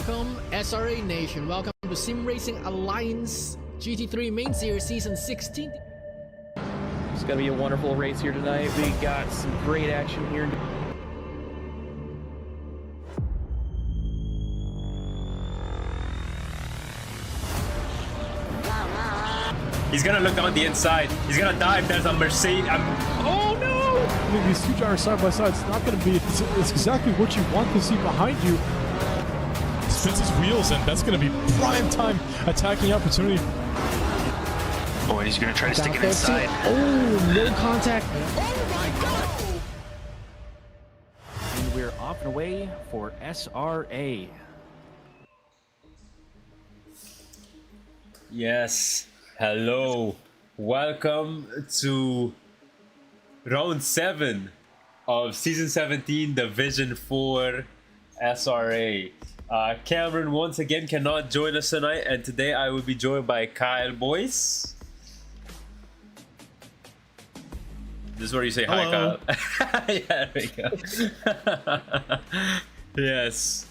Welcome SRA Nation, welcome to Sim Racing Alliance GT3 Main Series Season 16. It's gonna be a wonderful race here tonight. We got some great action here. He's gonna look down the inside. He's gonna dive. There's a Mercedes. Oh no! I mean, these two drivers side by side, it's not going to be, it's exactly what you want to see behind you. Spins his wheels, and that's going to be prime time attacking opportunity. Oh, and he's going to try to stick it inside. Oh, no contact. Oh my god! And we're off and away for SRA. Yes. Hello. Welcome to round 7 of Season 17 Division 4 SRA. Cameron once again cannot join us tonight, and today I will be joined by Kyle Boyce. This is where you say hello. Hi, Kyle. Yeah, there we go. Yes.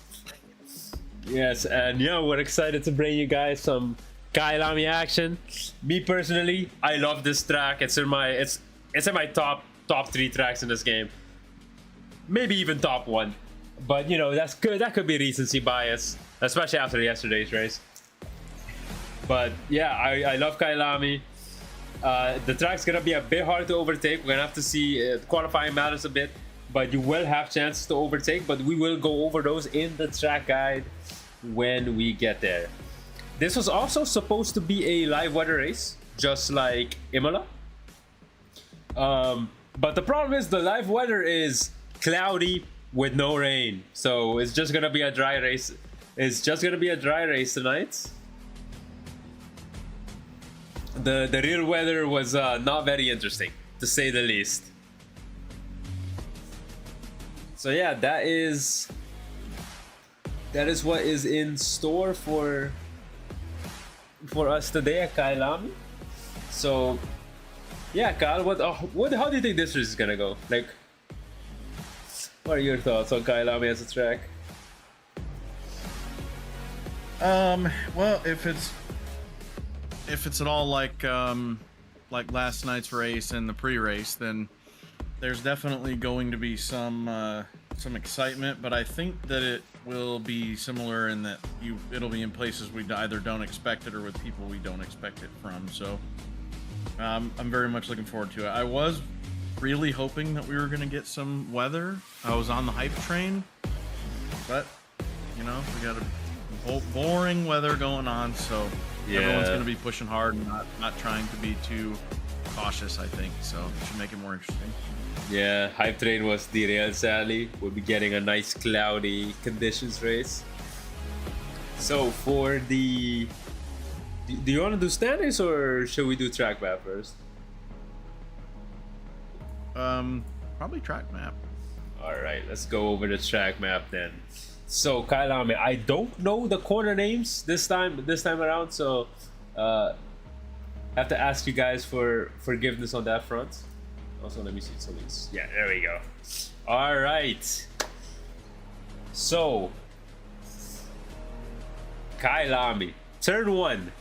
Yes, and yeah, we're excited to bring you guys some Kyalami action. Me personally, I love this track. It's in my top 3 tracks in this game. Maybe even top 1. But you know, that's good. That could be recency bias, especially after yesterday's race. But yeah, I love Kyalami. The track's gonna be a bit hard to overtake. We're gonna have to see qualifying matters a bit, but you will have chances to overtake. But we will go over those in the track guide when we get there. This was also supposed to be a live weather race, just like Imola. But the problem is the live weather is cloudy with no rain, so it's just gonna be a dry race. It's just gonna be a dry race tonight. The real weather was not very interesting, to say the least. So yeah, that is what is in store for us today at Kyalami. So yeah, Kyle, how do you think this race is gonna go? Like, what are your thoughts on Kyalami as a track? Well, if it's at all like last night's race and the pre-race, then there's definitely going to be some excitement. But I think that it will be similar in that it'll be in places we either don't expect it or with people we don't expect it from. So I'm very much looking forward to it. I was really hoping that we were going to get some weather. I was on the hype train, but you know, we got a boring weather going on, so yeah, everyone's going to be pushing hard and not trying to be too cautious, I think. So it should make it more interesting. Yeah, hype train was derailed sadly. We'll be getting a nice cloudy conditions race. So for the do you want to do standings or should we do track map first? Probably track map. All right, let's go over the track map then. So Kyalami, I don't know the corner names this time around, so I have to ask you guys for forgiveness on that front. Also, let me see some of these. Yeah, there we go. All right. So Kyalami, turn 1,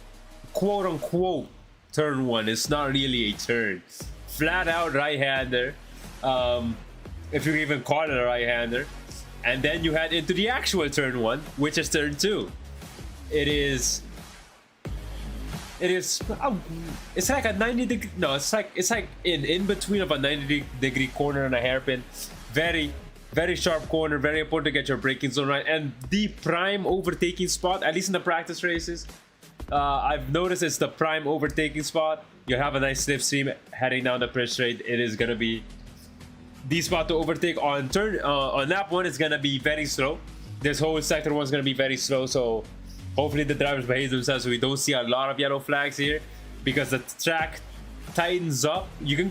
quote unquote turn 1. It's not really a turn. Flat out right-hander, if you even call it a right-hander, and then you head into the actual turn 1, which is turn 2. It's like a 90 degree, no, it's like in between of a 90-degree corner and a hairpin. Very sharp corner, very important to get your braking zone right, and the prime overtaking spot, at least in the practice races. I've noticed it's the prime overtaking spot. You have a nice slipstream heading down the pitch straight. It is gonna be the spot to overtake on lap 1. It's gonna be very slow. This whole sector 1 is gonna be very slow. So hopefully the drivers behave themselves so we don't see a lot of yellow flags here, because the track tightens up. You can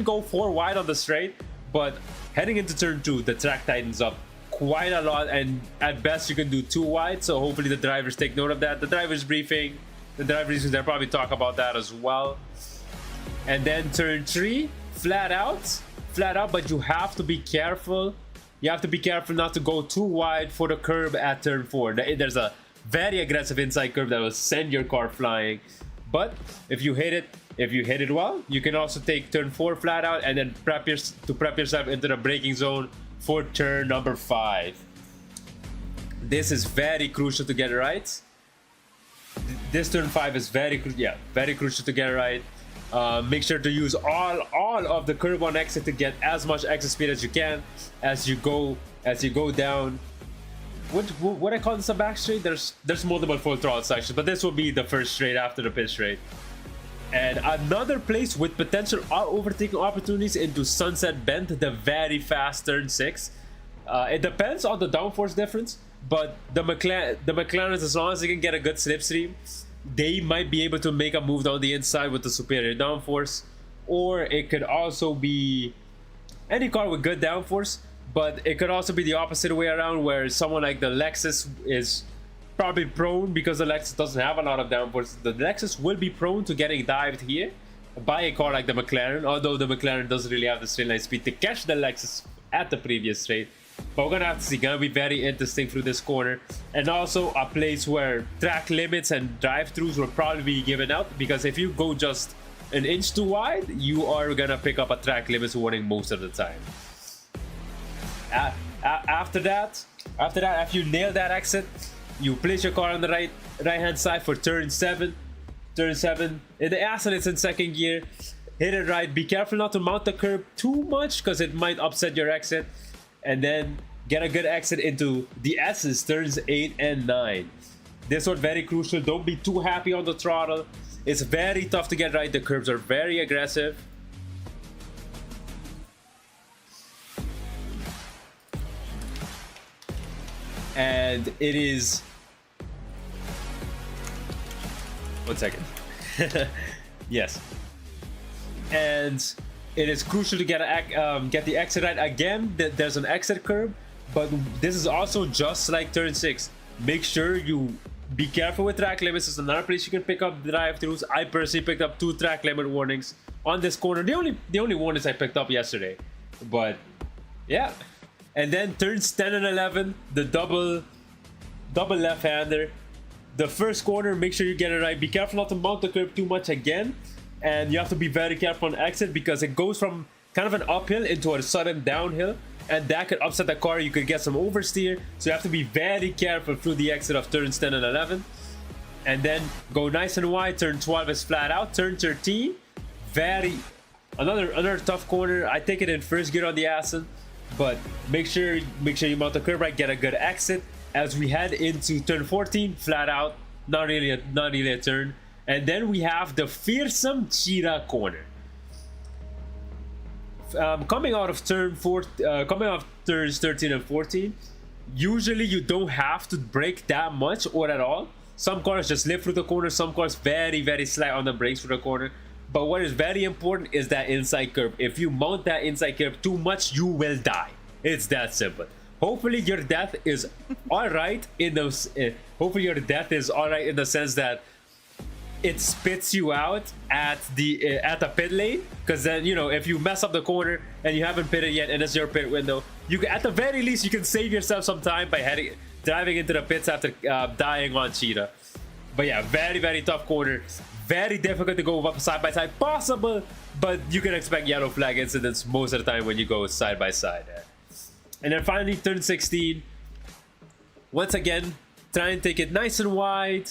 go 4 wide on the straight, but heading into turn 2, the track tightens up quite a lot, and at best you can do 2 wide. So hopefully the drivers take note of that. The drivers briefing, they'll probably talk about that as well. And then turn 3, flat out, but you have to be careful you have to be careful not to go too wide for the curb at turn 4. There's a very aggressive inside curb that will send your car flying. But if you hit it well, you can also take turn 4 flat out and then prep yourself into the braking zone for turn number 5. This is very crucial to get it right. This turn 5 is very crucial to get it right. Make sure to use all of the curb on exit to get as much exit speed as you can as you go down. What I call this a back straight? There's multiple full throttle sections, but this will be the first straight after the pit straight. And another place with potential overtaking opportunities into Sunset Bend, the very fast turn 6. It depends on the downforce difference, but the McLarens, as long as they can get a good slipstream, they might be able to make a move down the inside with the superior downforce. Or it could also be any car with good downforce, but it could also be the opposite way around, where someone like the Lexus is probably prone, because the Lexus doesn't have a lot of downforce. The Lexus will be prone to getting dived here by a car like the McLaren, although the McLaren doesn't really have the straight line speed to catch the Lexus at the previous straight. But we're gonna have to see. Gonna be very interesting through this corner, and also a place where track limits and drive-throughs will probably be given out, because if you go just an inch too wide, you are gonna pick up a track limits warning most of the time. After that, after you nail that exit, you place your car on the right hand side for turn 7. Turn 7 in the Aston, it's in second gear. Hit it right. Be careful not to mount the curb too much, because it might upset your exit. And then get a good exit into the S's, turns 8 and 9. This one very crucial. Don't be too happy on the throttle. It's very tough to get right. The curbs are very aggressive. And it is... One second. Yes. And it is crucial to get the exit right. Again, there's an exit curb, but this is also just like turn 6. Make sure you be careful with track limits. It's another place you can pick up drive-thrus. I personally picked up 2 track limit warnings on this corner. The only warnings I picked up yesterday. But yeah. And then turns 10 and 11, the double left-hander. The first corner, make sure you get it right. Be careful not to mount the curb too much again. And you have to be very careful on exit, because it goes from kind of an uphill into a sudden downhill, and that could upset the car. You could get some oversteer, so you have to be very careful through the exit of turns 10 and 11. And then go nice and wide. Turn 12 is flat out. Turn 13, another tough corner. I take it in first gear on the Aston, but make sure you mount the curb right. Get a good exit as we head into turn 14, flat out. Not really a turn. And then we have the fearsome Cheetah corner. Coming out of turns 13 and 14, usually you don't have to brake that much or at all. Some cars just lift through the corner. Some cars very slight on the brakes for the corner. But what is very important is that inside curb. If you mount that inside curb too much, you will die. It's that simple. Hopefully your death is all right in those. Hopefully your death is all right in the sense that it spits you out at the pit lane, because then, you know, if you mess up the corner and you haven't pitted yet and it's your pit window, you can, at the very least, you can save yourself some time by driving into the pits after dying on Cheetah. But yeah, very tough corner. Very difficult to go up side by side. Possible, but you can expect yellow flag incidents most of the time when you go side by side. And then finally, turn 16. Once again, try and take it nice and wide.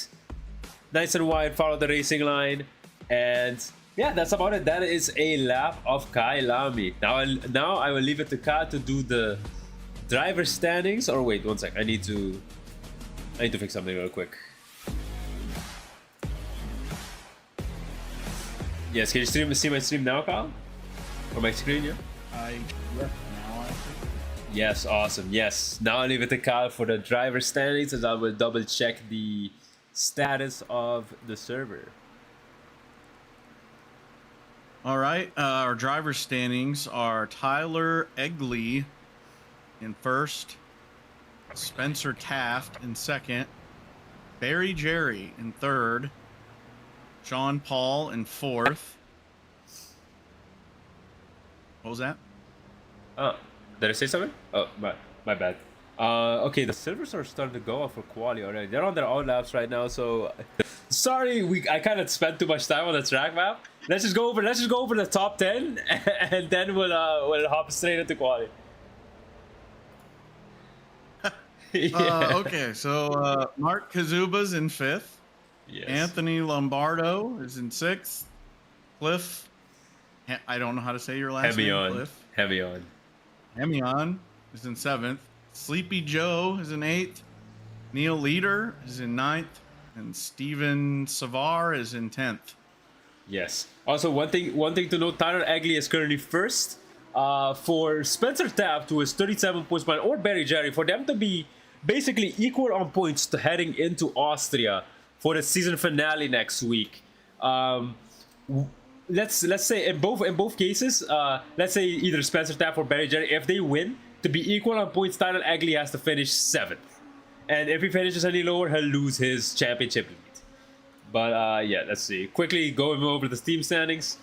Nice and wide, follow the racing line. And yeah, that's about it. That is a lap of Kyalami. Now I will leave it to Kyle to do the driver standings. Or wait, one sec. I need to fix something real quick. Yes, can you see my stream now, Kyle? Or my screen, yeah? Now I think. Yes, awesome. Yes. Now I'll leave it to Kyle for the driver standings, as I will double check the status of the server. All right, our driver standings are Tyler Egley in first, Spencer Taft in second, Barry Jerry in third, Sean Paul in fourth. What was that? Oh, Did I say something? Oh, my bad. Okay, the silvers are starting to go off for quali already. They're on their own laps right now, so sorry, I kind of spent too much time on the track map. Let's just go over the top 10, and then we'll hop straight into quali. Yeah. Okay, so Mark Kazuba's in 5th. Yes. Anthony Lombardo is in 6th. Cliff, I don't know how to say your last name. Cliff. Hemion is in 7th. Sleepy Joe is in 8th. Neil Leader is in 9th. And Steven Savar is in 10th. Yes. Also, one thing to note: Tyler Egley is currently 1st. For Spencer Taft, who is 37 points behind, or Barry Jerry, for them to be basically equal on points to heading into Austria for the season finale next week. Let's say in both cases, let's say either Spencer Taft or Barry Jerry, if they win, to be equal on points, Tyler Egley has to finish 7th. And if he finishes any lower, he'll lose his championship lead. But yeah, let's see. Quickly going over the team standings.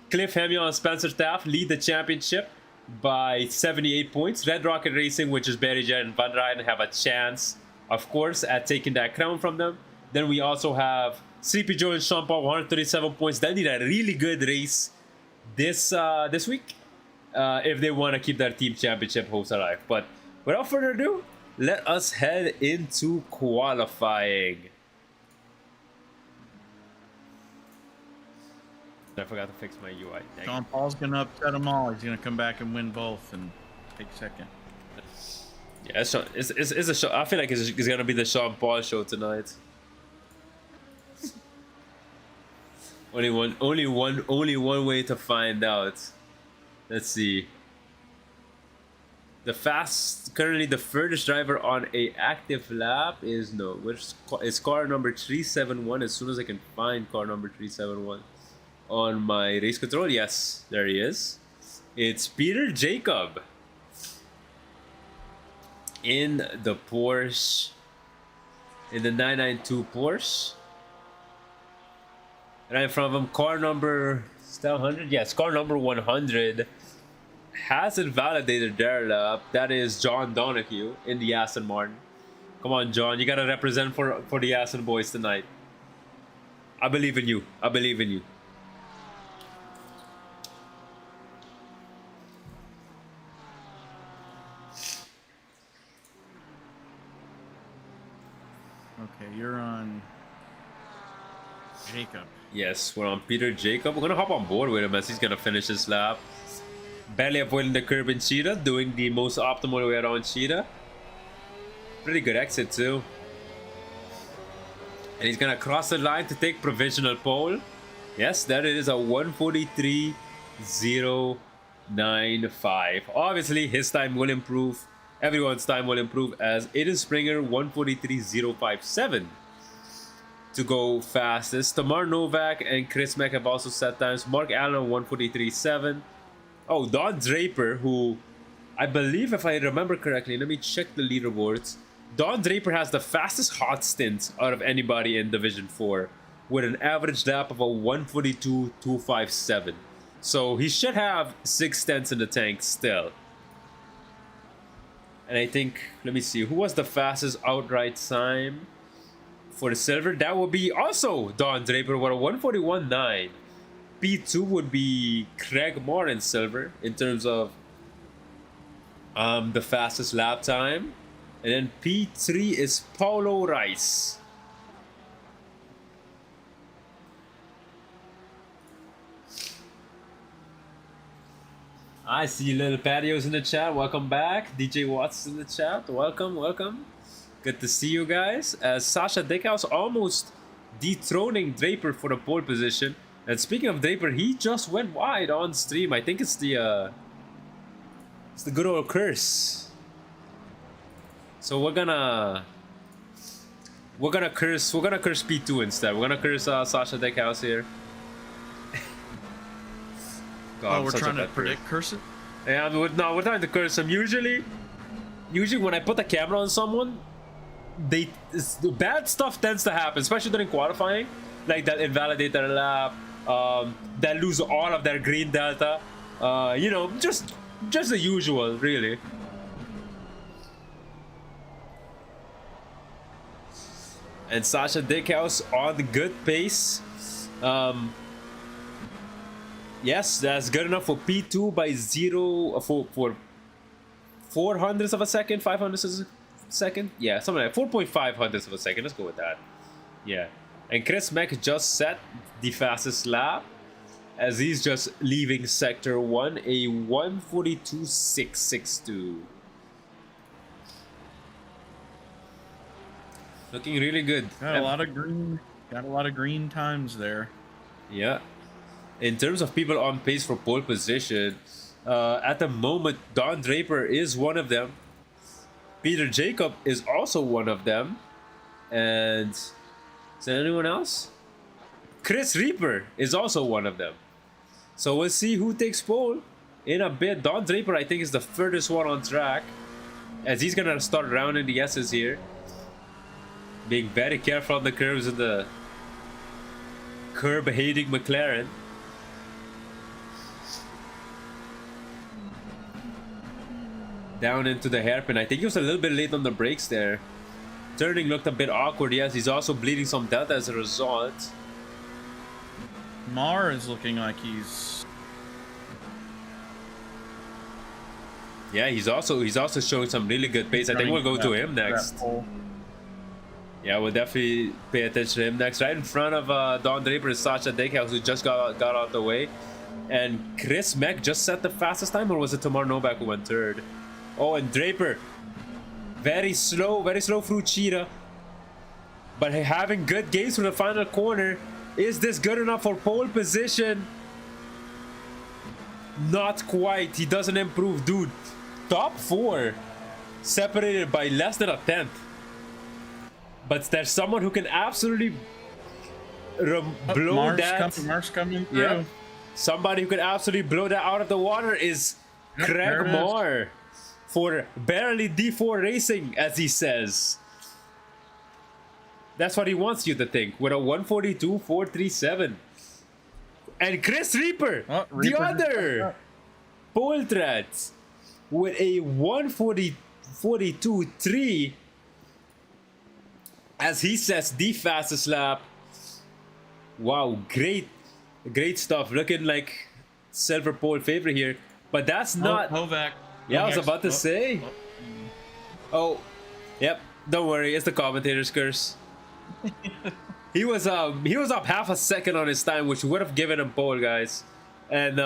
Cliff, Hemion, and Spencer Taft lead the championship by 78 points. Red Rocket Racing, which is Barry Jet and Van Rijn, have a chance, of course, at taking that crown from them. Then we also have Sleepy Joe and Sean Paul, 137 points. They need a really good race this week if they want to keep their team championship hopes alive. But without further ado, let us head into qualifying. I forgot to fix my UI. Sean Paul's gonna upset them all. He's gonna come back and win both and take 2nd. Yeah, it's a show. I feel like it's gonna be the Sean Paul show tonight. Only one way to find out. Let's see. Currently the furthest driver on a active lap is it's car number 371. As soon as I can find car number 371 on my race control, yes, there he is. It's Peter Jacob in the Porsche, in the 992 Porsche. Right in front of him, car number 100. Yes, car number 100 hasn't validated their lap. That is John Donahue in the Aston Martin. Come on, John, you gotta represent for the Aston boys tonight. I believe in you. I believe in you. Okay, you're on Jacob. Yes, we're on Peter Jacob. We're gonna hop on board with him as he's gonna finish his lap. Barely avoiding the curb in Cheetah, doing the most optimal way around Cheetah. Pretty good exit too. And he's gonna cross the line to take provisional pole. Yes, that is a 143.095. Obviously, his time will improve. Everyone's time will improve as Aiden Springer 143.057 to go fastest. Tamar Novak and Chris Mack have also set times. Mark Allen 143.7. Oh, Don Draper, who I believe, if I remember correctly, let me check the leaderboards. Don Draper has the fastest hot stint out of anybody in Division 4 with an average lap of a 142.257. So he should have 6 tenths in the tank still. And I think, let me see, who was the fastest outright time for the silver? That would be also Don Draper with a 141.9. P2 would be Craig Moore in silver in terms of the fastest lap time. And then P3 is Paulo Rice. I see little patios in the chat. Welcome back. DJ Watts in the chat. Welcome, welcome. Good to see you guys. As Sasha Dickhouse almost dethroning Draper for the pole position. And speaking of Draper, he just went wide on stream. I think it's the good old curse. So we're gonna curse P2 instead. We're gonna curse Sasha Dickhouse here. God, we're trying to predict curse it? Yeah, we're trying to curse him. Usually when I put the camera on someone, bad stuff tends to happen, especially during qualifying. Like that invalidate their lap, that lose all of their green delta. You know, just just the usual, really. And Sasha Dickhouse on the good pace. Yes, that's good enough for P2 by for 400ths of a second, 500ths of a second. Yeah, something like 4.5 hundredths of a second. Let's go with that. Yeah. And Chris Meck just set the fastest lap as he's just leaving sector 1, a 1:42.662. Looking really good. Got a lot of green times there. Yeah. In terms of people on pace for pole position, at the moment, Don Draper is one of them. Peter Jacob is also one of them. And is there anyone else? Chris Reaper is also one of them. So we'll see who takes pole in a bit. Don Draper, I think, is the furthest one on track, as he's gonna start rounding the S's here. Being very careful on the curves in the curb-hating McLaren. Down into the hairpin. I think he was a little bit late on the brakes there. Turning looked a bit awkward. Yes, he's also bleeding some delta as a result. Mar is looking like he's... Yeah, he's also showing some really good pace. I think we'll go to him next. Yeah, we'll definitely pay attention to him next. Right in front of Don Draper is Sasha Dickhouse, who just got out the way. And Chris Meck just set the fastest time, or was it Tamar Novak who went third? Oh, and Draper. Very slow through Cheetah. But having good gains from the final corner. Is this good enough for pole position? Not quite. He doesn't improve, dude. Top 4. Separated by less than a tenth. But there's someone who can absolutely blow that. Mark's coming through. Yeah. Somebody who can absolutely blow that out of the water is Craig Moore. For barely D4 racing, as he says. That's what he wants you to think, with a 1:42.437. And Chris Reaper, the other pole threats, with a 1:42.3, as he says, the fastest lap. Wow, great stuff. Looking like silver pole favorite here, but that's not. Novak. Yeah, I was about to say. Oh, yep. Don't worry, it's the commentator's curse. He was up half a second on his time, which would have given him pole, guys, and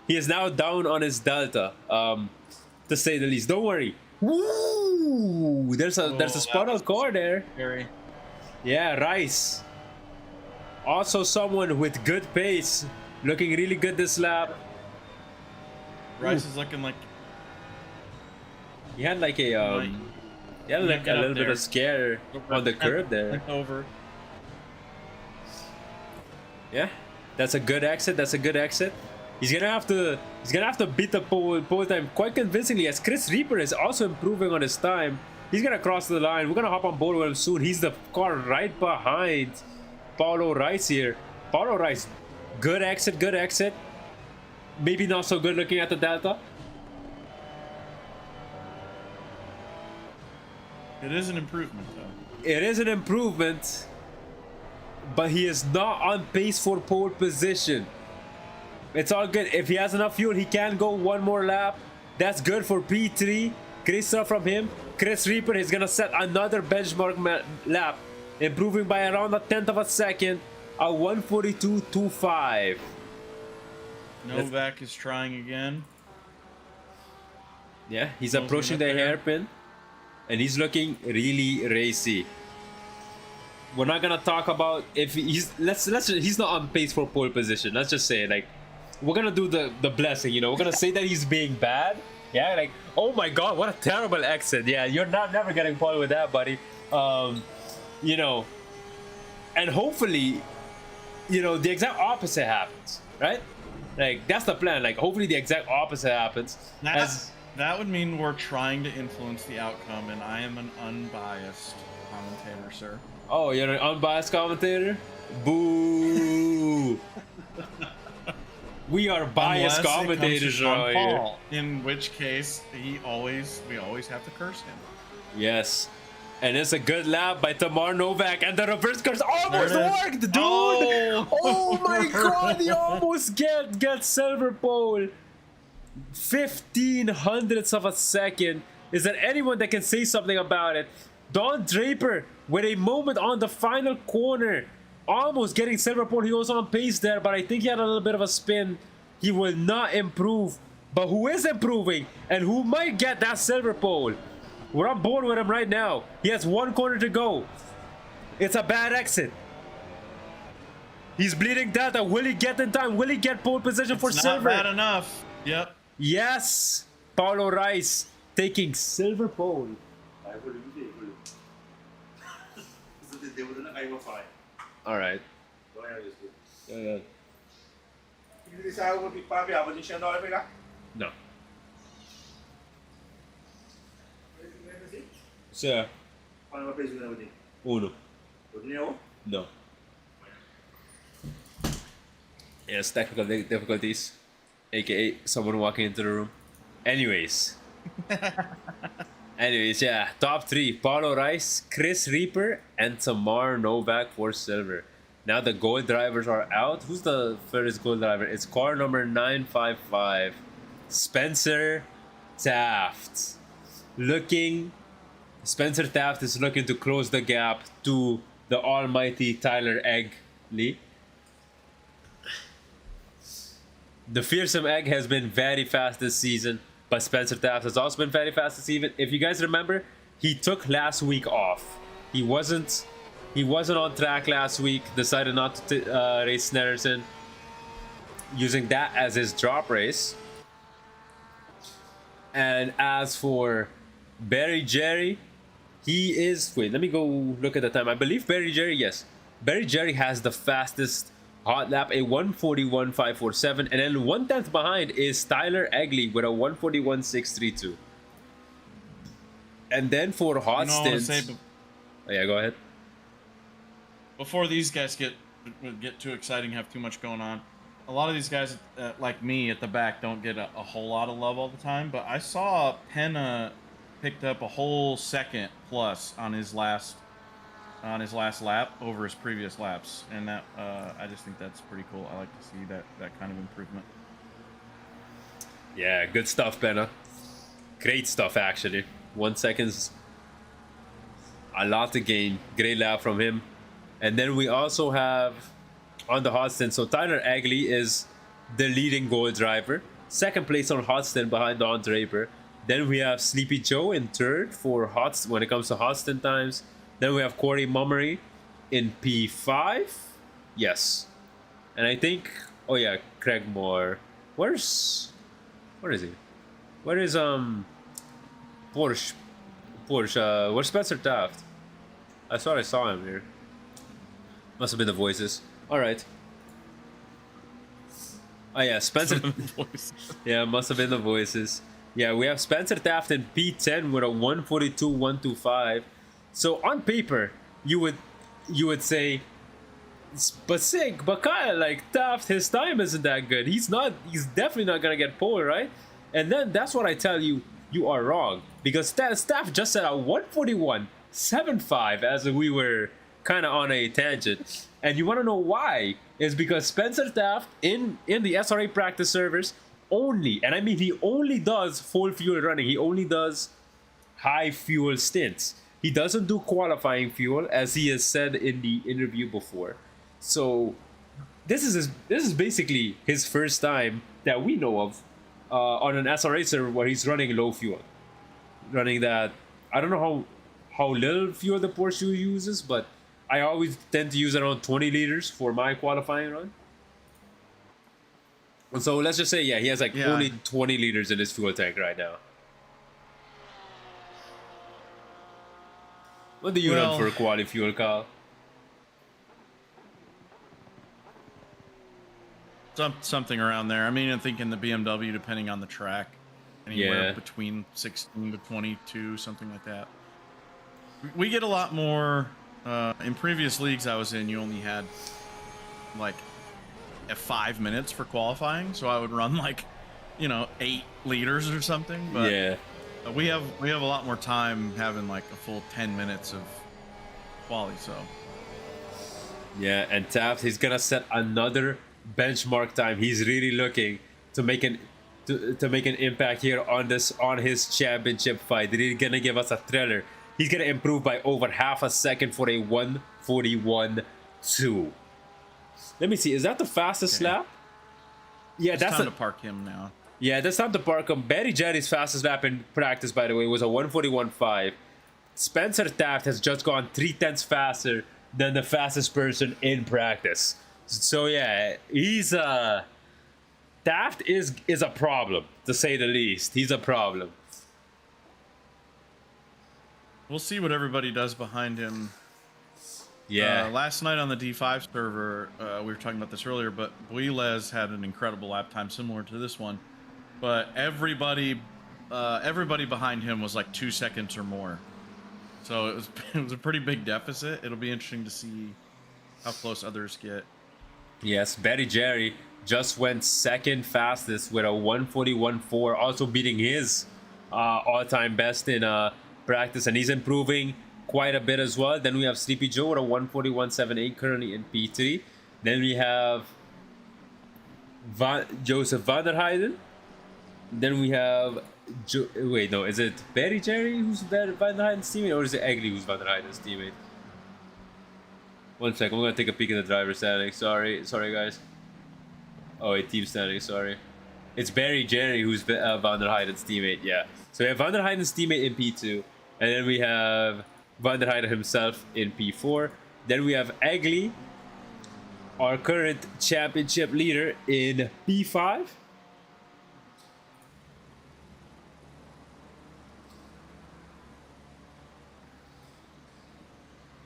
he is now down on his delta, to say the least. Don't worry. Woo! There's a spot on car there. Scary. Yeah, Rice. Also someone with good pace, looking really good this lap. Rice is looking like. He had like a a little bit of scare on the curb there. Over. Yeah, that's a good exit. He's gonna have to beat the pole time quite convincingly, as Chris Reaper is also improving on his time. He's gonna cross the line. We're gonna hop on board with him soon. He's the car right behind Paulo Rice here. Paulo Rice, good exit. Maybe not so good looking at the delta. It is an improvement, though. It is an improvement, but he is not on pace for pole position. It's all good. If he has enough fuel, he can go one more lap. That's good for P3. Great stuff from him. Chris Reaper is gonna set another benchmark lap, improving by around a tenth of a second, a 1:42.25. Novak is trying again. Yeah, he's approaching the hairpin, and he's looking really racy. We're not gonna talk about if he's he's not on pace for pole position. Let's just say, like, we're gonna do the blessing, you know. We're gonna say that he's being bad. Yeah, like, oh my god, what a terrible exit. Yeah, you're never getting pole with that, buddy. You know, and hopefully, you know, the exact opposite happens, right? Like, that's the plan. Like, hopefully the exact opposite happens. That would mean we're trying to influence the outcome, and I am an unbiased commentator, sir. Oh, you're an unbiased commentator? Boo! We are biased Unless it comes to commentators Sean right here. Paul, in which case we always have to curse him. Yes. And it's a good lap by Tamar Novak, and the reverse curse almost There it is. worked, dude! Oh. Oh my god, he almost get silver pole. 0.15 of a second. Is there anyone that can say something about it? Don Draper with a moment on the final corner, almost getting silver pole. He was on pace there, but I think he had a little bit of a spin. He will not improve. But who is improving and who might get that silver pole? We're on board with him right now. He has one corner to go. It's a bad exit. He's bleeding data. Will he get in time? Will he get pole position for It's silver? not bad enough. Yep. Yes. Paulo Rice taking silver pole. All right. No. Sir. Uno. No. Yes, technical difficulties. AKA someone walking into the room. Anyways. Yeah. Top 3. Paulo Rice, Chris Reaper, and Tamar Novak for silver. Now the gold drivers are out. Who's the first gold driver? It's car number 955. Spencer Taft. Spencer Taft is looking to close the gap to the almighty Tyler Eggley. The fearsome Egg has been very fast this season, but Spencer Taft has also been very fast this season. If you guys remember, he took last week off. He wasn't on track last week. Decided not to race Sneddon, using that as his drop race. And as for Barry Jerry, he is... Wait, let me go look at the time. I believe Barry Jerry, yes. Barry Jerry has the fastest hot lap, a 141.547. And then 1/10 behind is Tyler Eggley with a 141.632. And then for hot stints... Oh, yeah, go ahead. Before these guys get too exciting, have too much going on, a lot of these guys, like me at the back, don't get a whole lot of love all the time. But I saw Penna picked up a whole second plus on his last lap over his previous laps, and that I just think that's pretty cool. I like to see that kind of improvement. Yeah, good stuff, Penna. Great stuff, actually. 1 second's a lot to gain. Great lap from him. And then we also have on the hot stint, so Tyler Eggley is the leading gold driver. Second place on hot stint behind Don Draper. Then we have Sleepy Joe in third for when it comes to hot stint times. Then we have Corey Mummery in P5. Yes. And I think, oh yeah, Craig Moore. Where is he? Where is Porsche? Where's Spencer Taft? I thought I saw him here. Must have been the voices. All right. Oh yeah, Spencer. Yeah, must have been the voices. Yeah, we have Spencer Taft in P10 with a 142.125. So on paper, you would say, but Kyle, like Taft, his time isn't that good. He's definitely not gonna get pole, right? And then that's what I tell you, you are wrong, because Taft just said a 141.75 as we were kind of on a tangent. And you want to know why? Is because Spencer Taft in the SRA practice servers only, and I mean he only does full fuel running. He only does high fuel stints. He doesn't do qualifying fuel, as he has said in the interview before. So this is basically his first time that we know of on an SRA server where he's running low fuel. Running that, I don't know how little fuel the Porsche uses, but I always tend to use around 20 liters for my qualifying run. And so let's just say, yeah, he has like only 20 liters in his fuel tank right now. What do you run for quality fuel, Kyle? Something around there. I mean, I'm thinking the BMW, depending on the track, anywhere between 16 to 22, something like that. We get a lot more. In previous leagues I was in, you only had like at 5 minutes for qualifying, so I would run like, you know, 8 liters or something. But Yeah. we have a lot more time having like a full 10 minutes of quali. So Yeah, and Taft, he's gonna set another benchmark time. He's really looking to make an impact here on his championship fight. He's gonna give us a thriller. He's gonna improve by over half a second for a 1:41.2. Let me see. Is that the fastest lap? Yeah, it's time to park him now. Yeah, that's time to park him. Barry Jerry's fastest lap in practice, by the way, was a 1:41.5. Spencer Taft has just gone 3/10 faster than the fastest person in practice. So yeah, he's Taft is a problem, to say the least. He's a problem. We'll see what everybody does behind him. Yeah. Last night on the D5 server, we were talking about this earlier, but Builes had an incredible lap time similar to this one. But everybody behind him was like 2 seconds or more. So it was a pretty big deficit. It'll be interesting to see how close others get. Yes, Barry Jerry just went second fastest with a 1:41.4, also beating his all-time best in practice, and he's improving quite a bit as well. Then we have Sleepy Joe with a 1:41.78 currently in P3. Then we have Joseph van der Heijden. Then we have wait, no, is it Barry Jerry who's Van der Heiden's teammate, or is it Eggley who's Van der Heiden's teammate? One second, I'm gonna take a peek at the driver standings. Sorry guys. Oh wait, team standings, sorry. It's Barry Jerry who's Van der Heiden's teammate, yeah. So we have Van der Heiden's teammate in P2, and then we have Van der Heijden himself in P4. Then we have Eggley, our current championship leader, in P5.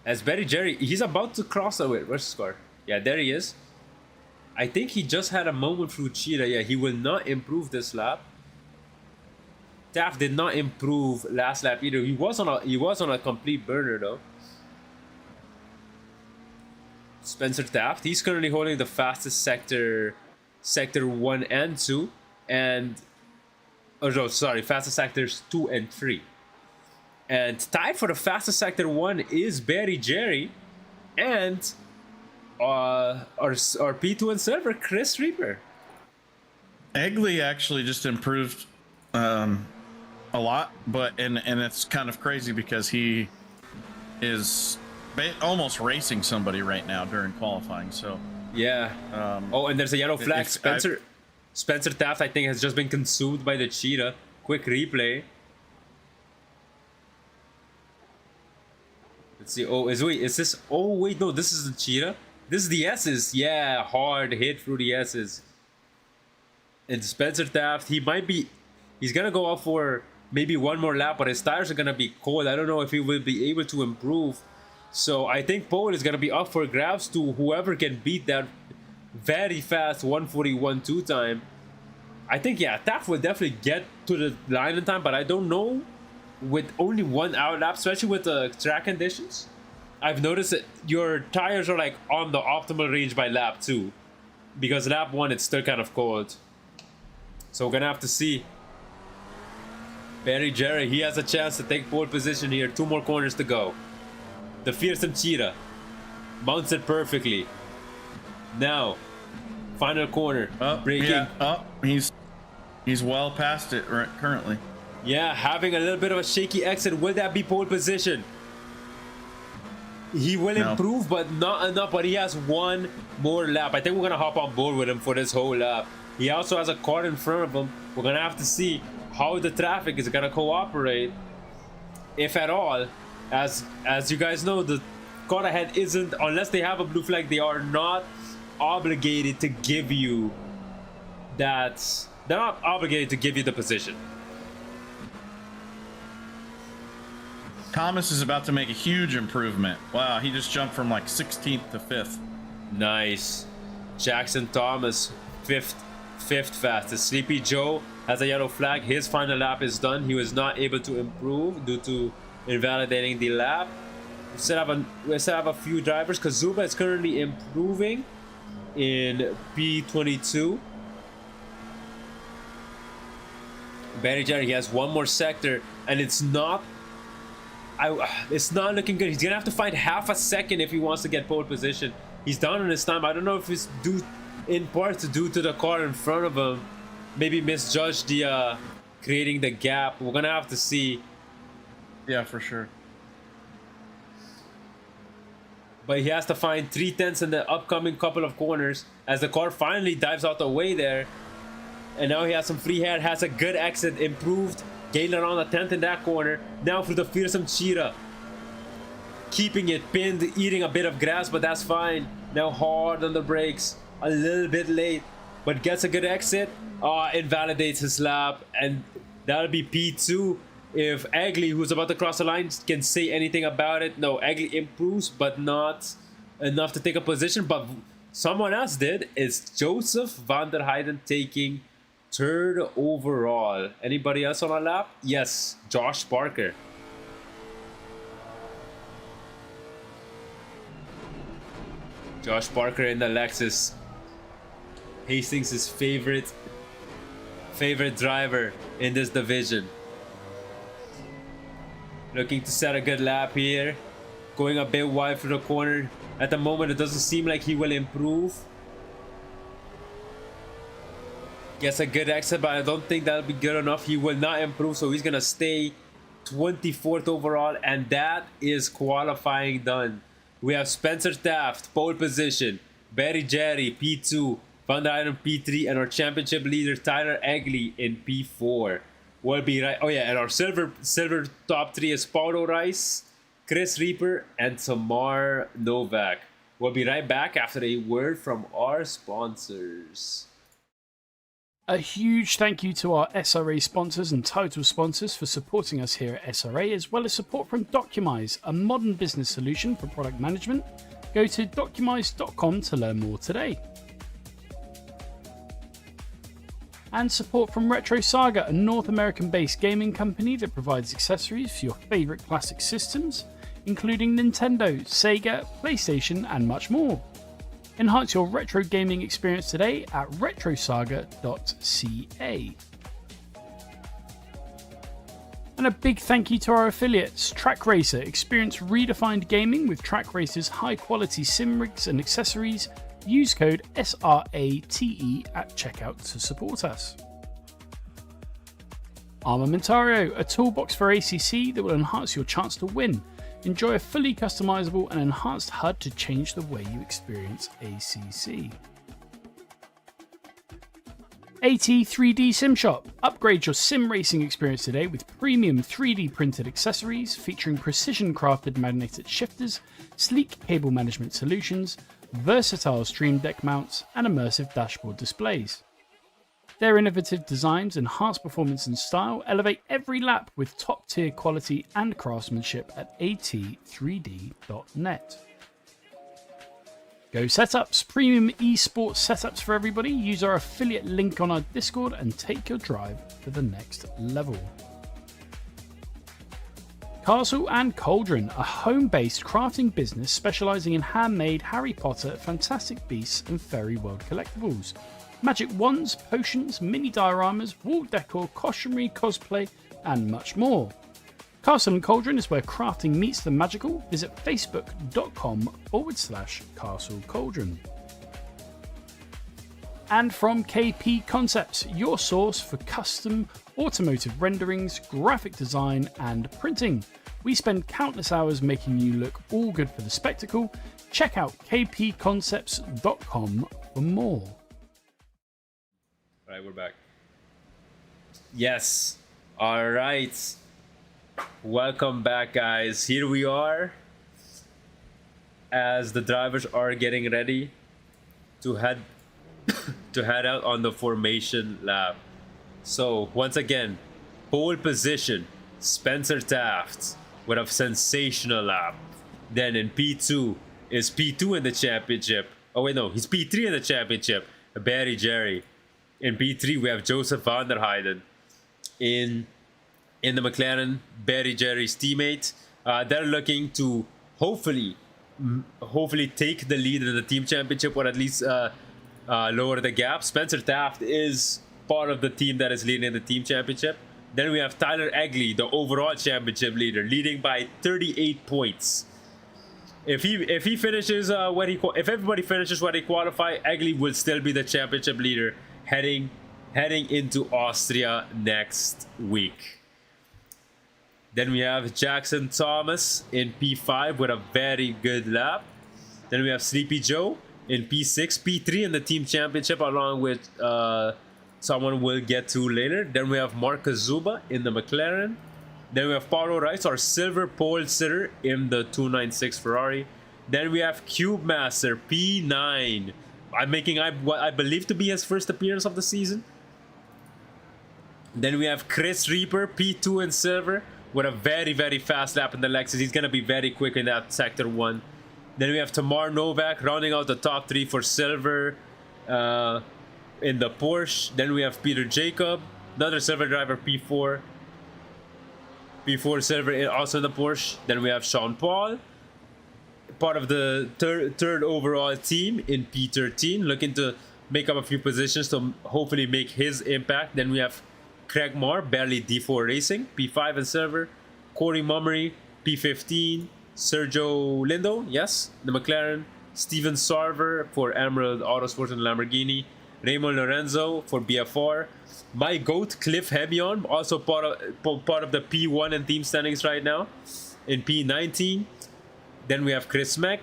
As Barry Jerry, he's about to cross away. Where's the score? Yeah, there he is. I think he just had a moment through Cheetah. Yeah, he will not improve this lap. Taft did not improve last lap either. He was on a complete burner though. Spencer Taft, he's currently holding the fastest sector 1 and 2, and oh no, sorry, fastest sectors 2 and 3. And tied for the fastest sector 1 is Barry Jerry, and our P2 and server Chris Reaper. Eggley actually just improved a lot, but and it's kind of crazy because he is almost racing somebody right now during qualifying. So yeah. Oh, and there's a yellow flag. Spencer Taft, I think, has just been consumed by the cheetah. Quick replay. Let's see. Oh, is this? Oh wait, no, this is the cheetah. This is the S's. Yeah, hard hit through the S's. And Spencer Taft, he's gonna go up for maybe one more lap, but his tires are gonna be cold. I don't know if he will be able to improve. So I think pole is gonna be up for grabs to whoever can beat that very fast 1:41.2 time. I think, yeah, Taft will definitely get to the line in time, but I don't know with only one out lap, especially with the track conditions. I've noticed that your tires are like on the optimal range by lap 2, because lap 1 it's still kind of cold. So we're gonna have to see. Barry Jerry, he has a chance to take pole position here. 2 more corners to go. The fearsome cheetah mounts it perfectly. Now, final corner. Braking. Yeah. He's well past it right currently. Yeah, having a little bit of a shaky exit. Will that be pole position? He will improve, but not enough. But he has one more lap. I think we're gonna hop on board with him for this whole lap. He also has a car in front of him. We're gonna have to see how the traffic is gonna cooperate, if at all. As you guys know, the car ahead isn't, unless they have a blue flag, they are not obligated to give you that. They're not obligated to give you the position. Thomas is about to make a huge improvement. Wow, he just jumped from like 16th to 5th. Nice. Jackson Thomas, fifth fastest. Sleepy Joe has a yellow flag. His final lap is done. He was not able to improve due to invalidating the lap. We still have a few drivers. Kazuba is currently improving. in P22. Barry Jerry, he has one more sector, and it's not looking good. He's gonna have to find half a second if he wants to get pole position. He's down on his time. I don't know if it's due in part due to the car in front of him. Maybe misjudged the creating the gap. We're gonna have to see. Yeah, for sure. But he has to find 3/10 in the upcoming couple of corners as the car finally dives out the way there. And now he has some free head, has a good exit, improved, gained around a 10th in that corner. Now through the fearsome cheetah, keeping it pinned, eating a bit of grass, but that's fine. Now hard on the brakes, a little bit late, but gets a good exit. Invalidates his lap, and that'll be P2. If Egli, who's about to cross the line, can say anything about it. No, Egli improves, but not enough to take a position. But someone else did. It's Joseph van der Heijden taking 3rd overall. Anybody else on our lap? Yes, Josh Parker. Josh Parker in the Lexus. Hastings' favorite driver in this division. Looking to set a good lap here. Going a bit wide for the corner. At the moment, it doesn't seem like he will improve. Gets a good exit, but I don't think that'll be good enough. He will not improve, so he's gonna stay 24th overall, and that is qualifying done. We have Spencer Taft, pole position. Barry Jerry, P2. Van der Heijden, P3. And our championship leader, Tyler Egli, in P4. We'll be right. Oh, yeah, and our silver top 3 is Paulo Rice, Chris Reaper, and Tamar Novak. We'll be right back after a word from our sponsors. A huge thank you to our SRA sponsors and title sponsors for supporting us here at SRA, as well as support from Documise, a modern business solution for product management. Go to documise.com to learn more today. And support from Retro Saga, a North American-based gaming company that provides accessories for your favourite classic systems, including Nintendo, Sega, PlayStation, and much more. Enhance your retro gaming experience today at retrosaga.ca. And a big thank you to our affiliates, Track Racer. Experience redefined gaming with Track Racer's high-quality sim rigs and accessories. Use code SRATE at checkout to support us. Armamentario, a toolbox for ACC that will enhance your chance to win. Enjoy a fully customizable and enhanced HUD to change the way you experience ACC. AT3D Sim Shop. Upgrade your sim racing experience today with premium 3D printed accessories featuring precision crafted magnetic shifters, sleek cable management solutions, versatile stream deck mounts, and immersive dashboard displays. Their innovative designs enhance performance and style, elevate every lap with top-tier quality and craftsmanship at at3d.net. Go Setups, premium esports setups for everybody. Use our affiliate link on our Discord and take your drive to the next level. Castle and Cauldron, a home-based crafting business specialising in handmade Harry Potter, Fantastic Beasts and Fairy World collectibles. Magic wands, potions, mini dioramas, wall decor, costumery, cosplay, and much more. Castle and Cauldron is where crafting meets the magical. Visit facebook.com/Castle Cauldron. And from KP Concepts, your source for custom automotive renderings, graphic design, and printing. We spend countless hours making you look all good for the spectacle. Check out kpconcepts.com for more. All right, we're back. Yes. All right. Welcome back, guys. Here we are as the drivers are getting ready to head out on the formation lap. So once again, pole position, Spencer Taft with a sensational lap. Then in P2 is P2 in the championship. Oh wait, no, he's P3 in the championship. Barry Jerry. In P3 we have Joseph van der Heijden. In the McLaren, Barry Jerry's teammate. They're looking to hopefully take the lead in the team championship, or at least lower the gap. Spencer Taft is part of the team that is leading the team championship. Then we have Tyler Egley, the overall championship leader, leading by 38 points. If he finishes if everybody finishes what they qualify, Egley will still be the championship leader heading into Austria next week. Then we have Jackson Thomas in P5 with a very good lap. Then we have Sleepy Joe in P6, P3 in the team championship, along with someone we'll get to later. Then we have Marcus Zuba in the McLaren. Then we have Paulo Rice, our silver pole sitter in the 296 Ferrari. Then we have Cube Master P9. I'm making what I believe to be his first appearance of the season. Then we have Chris Reaper P2 in silver with a very, very fast lap in the Lexus. He's gonna be very quick in that sector 1. Then we have Tamar Novak rounding out the top 3 for silver in the Porsche. Then we have Peter Jacob, another silver driver, P4 silver, also in the Porsche. Then we have Sean Paul, part of the third overall team in P13, looking to make up a few positions to hopefully make his impact. Then we have Craig Moore, barely D4 Racing, P5 in silver. Corey Mummery, P15. Sergio Lindo, yes, the McLaren. Steven Sarver for Emerald Autosport and Lamborghini. Raymond Lorenzo for BFR. My GOAT, Cliff Hebion, also part of the P1 and team standings right now in P19. Then we have Chris Meck,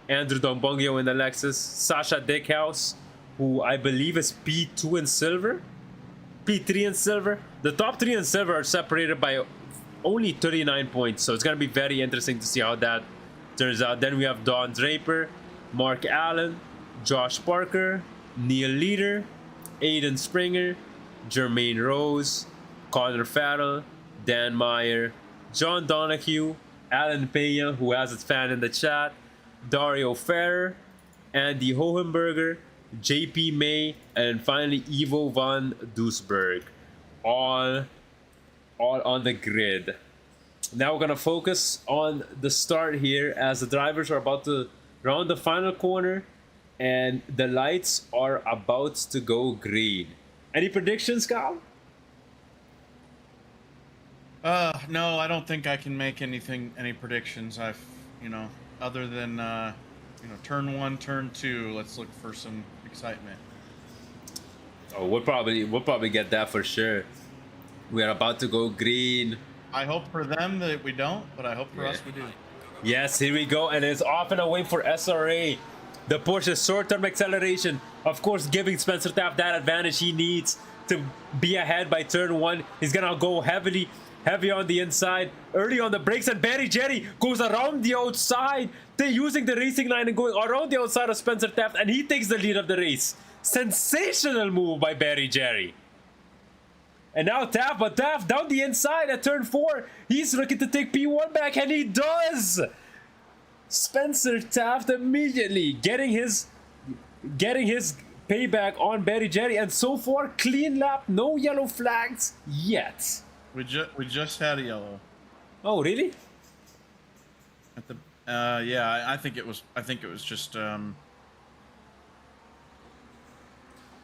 Andrew Dombongio in the Lexus, Sasha Dickhouse, who I believe is P2 in silver, P3 in silver. The top 3 in silver are separated by only 39 points, so it's going to be very interesting to see how that turns out. Then we have Don Draper, Mark Allen, Josh Parker, Neil Leader, Aiden Springer, Jermaine Rose, Connor Farrell, Dan Meyer, John Donahue, Alan Pena, who has a fan in the chat, Dario Ferrer, Andy Hohenberger, JP May, and finally Ivo van Doesburg, all on the grid. Now we're gonna focus on the start here as the drivers are about to round the final corner and the lights are about to go green. Any predictions, Kyle? No, I don't think I can make any predictions. Other than turn 1, turn 2, let's look for some excitement. Oh, we'll probably get that for sure. We are about to go green. I hope for them that we don't, but I hope for us we do. Yes, here we go, and it's off and away for SRA. The Porsche's short-term acceleration, of course, giving Spencer Taft that advantage he needs to be ahead by turn 1. He's gonna go heavy on the inside, early on the brakes, and Barry Jerry goes around the outside. They're using the racing line and going around the outside of Spencer Taft, and he takes the lead of the race. Sensational move by Barry Jerry. And now Taft down the inside at turn 4. He's looking to take P1 back, and he does. Spencer Taft immediately getting his payback on Barry Jerry, and so far clean lap, no yellow flags yet. We just had a yellow. Oh, really? At the yeah, I think it was just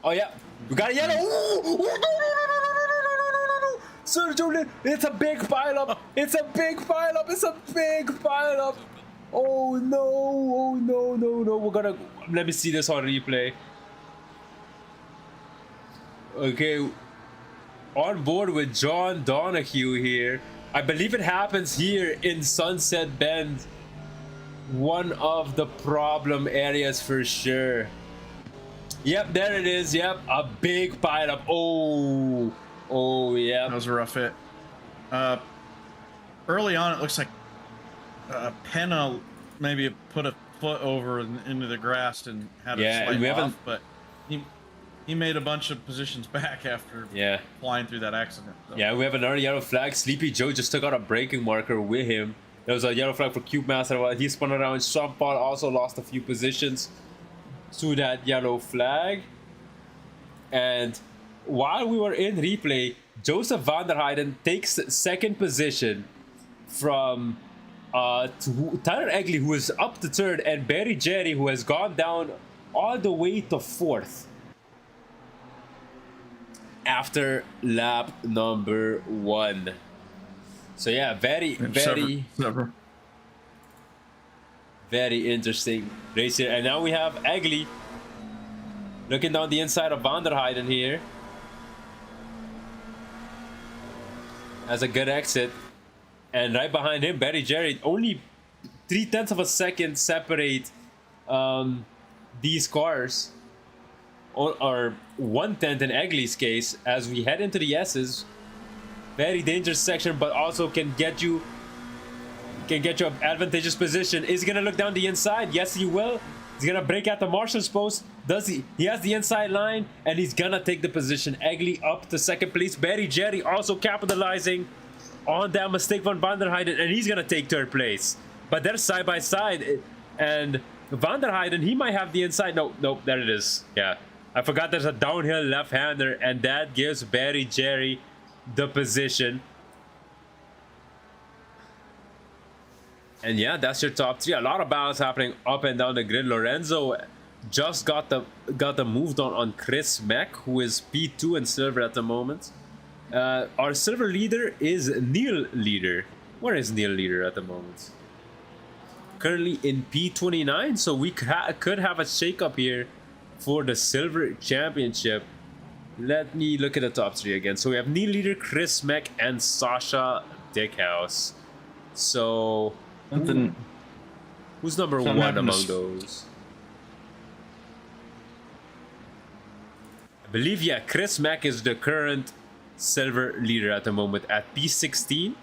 Oh yeah, we got a yellow. Ooh, no. Sergio, it's a big pileup. It's a big pileup. Oh no. We're gonna, let me see this on replay. Okay, on board with John Donahue here. I believe it happens here in Sunset Bend. One of the problem areas for sure. Yep, there it is. Yep, a big pileup. Oh, yeah. That was a rough hit. Early on, it looks like Penna maybe put a foot over into the grass and had a slight off, but he made a bunch of positions back after flying through that accident. So. Yeah, we have another yellow flag. Sleepy Joe just took out a braking marker with him. There was a yellow flag for Cube Master while he spun around. Sean Paul also lost a few positions to that yellow flag. And while we were in replay, Joseph van der Heijden takes second position from Tyler Egley, who is up the third, and Barry Jerry, who has gone down all the way to 4th after lap number 1. So yeah, very interesting race here. And now we have Egli looking down the inside of Van der Heijden here. Has a good exit. And right behind him, Barry Jerry, only 0.3 of a second separate these cars, or 1/10 in Egli's case, as we head into the S's. Very dangerous section, but also can get you advantageous position. Is he gonna look down the inside? Yes, he will. He's gonna break out the marshal's post. Does he? He has the inside line, and he's gonna take the position. Egli up to 2nd place. Barry Jerry also capitalizing on that mistake from Van der Heijden, and he's gonna take 3rd place. But they're side by side, and Van der Heijden, he might have the inside. Nope, there it is. Yeah, I forgot there's a downhill left-hander, and that gives Barry Jerry the position. And yeah, that's your top 3. A lot of battles happening up and down the grid. Lorenzo just got the moved on Chris Mack, who is P2 in silver at the moment. Our silver leader is Neil Leader. Where is Neil Leader at the moment? Currently in P29, so we could have a shake-up here for the silver championship. Let me look at the top 3 again. So we have Neil Leader, Chris Mack, and Sasha Dickhouse. So who's number 1 among those? I believe, yeah, Chris Mack is the current silver leader at the moment at P16.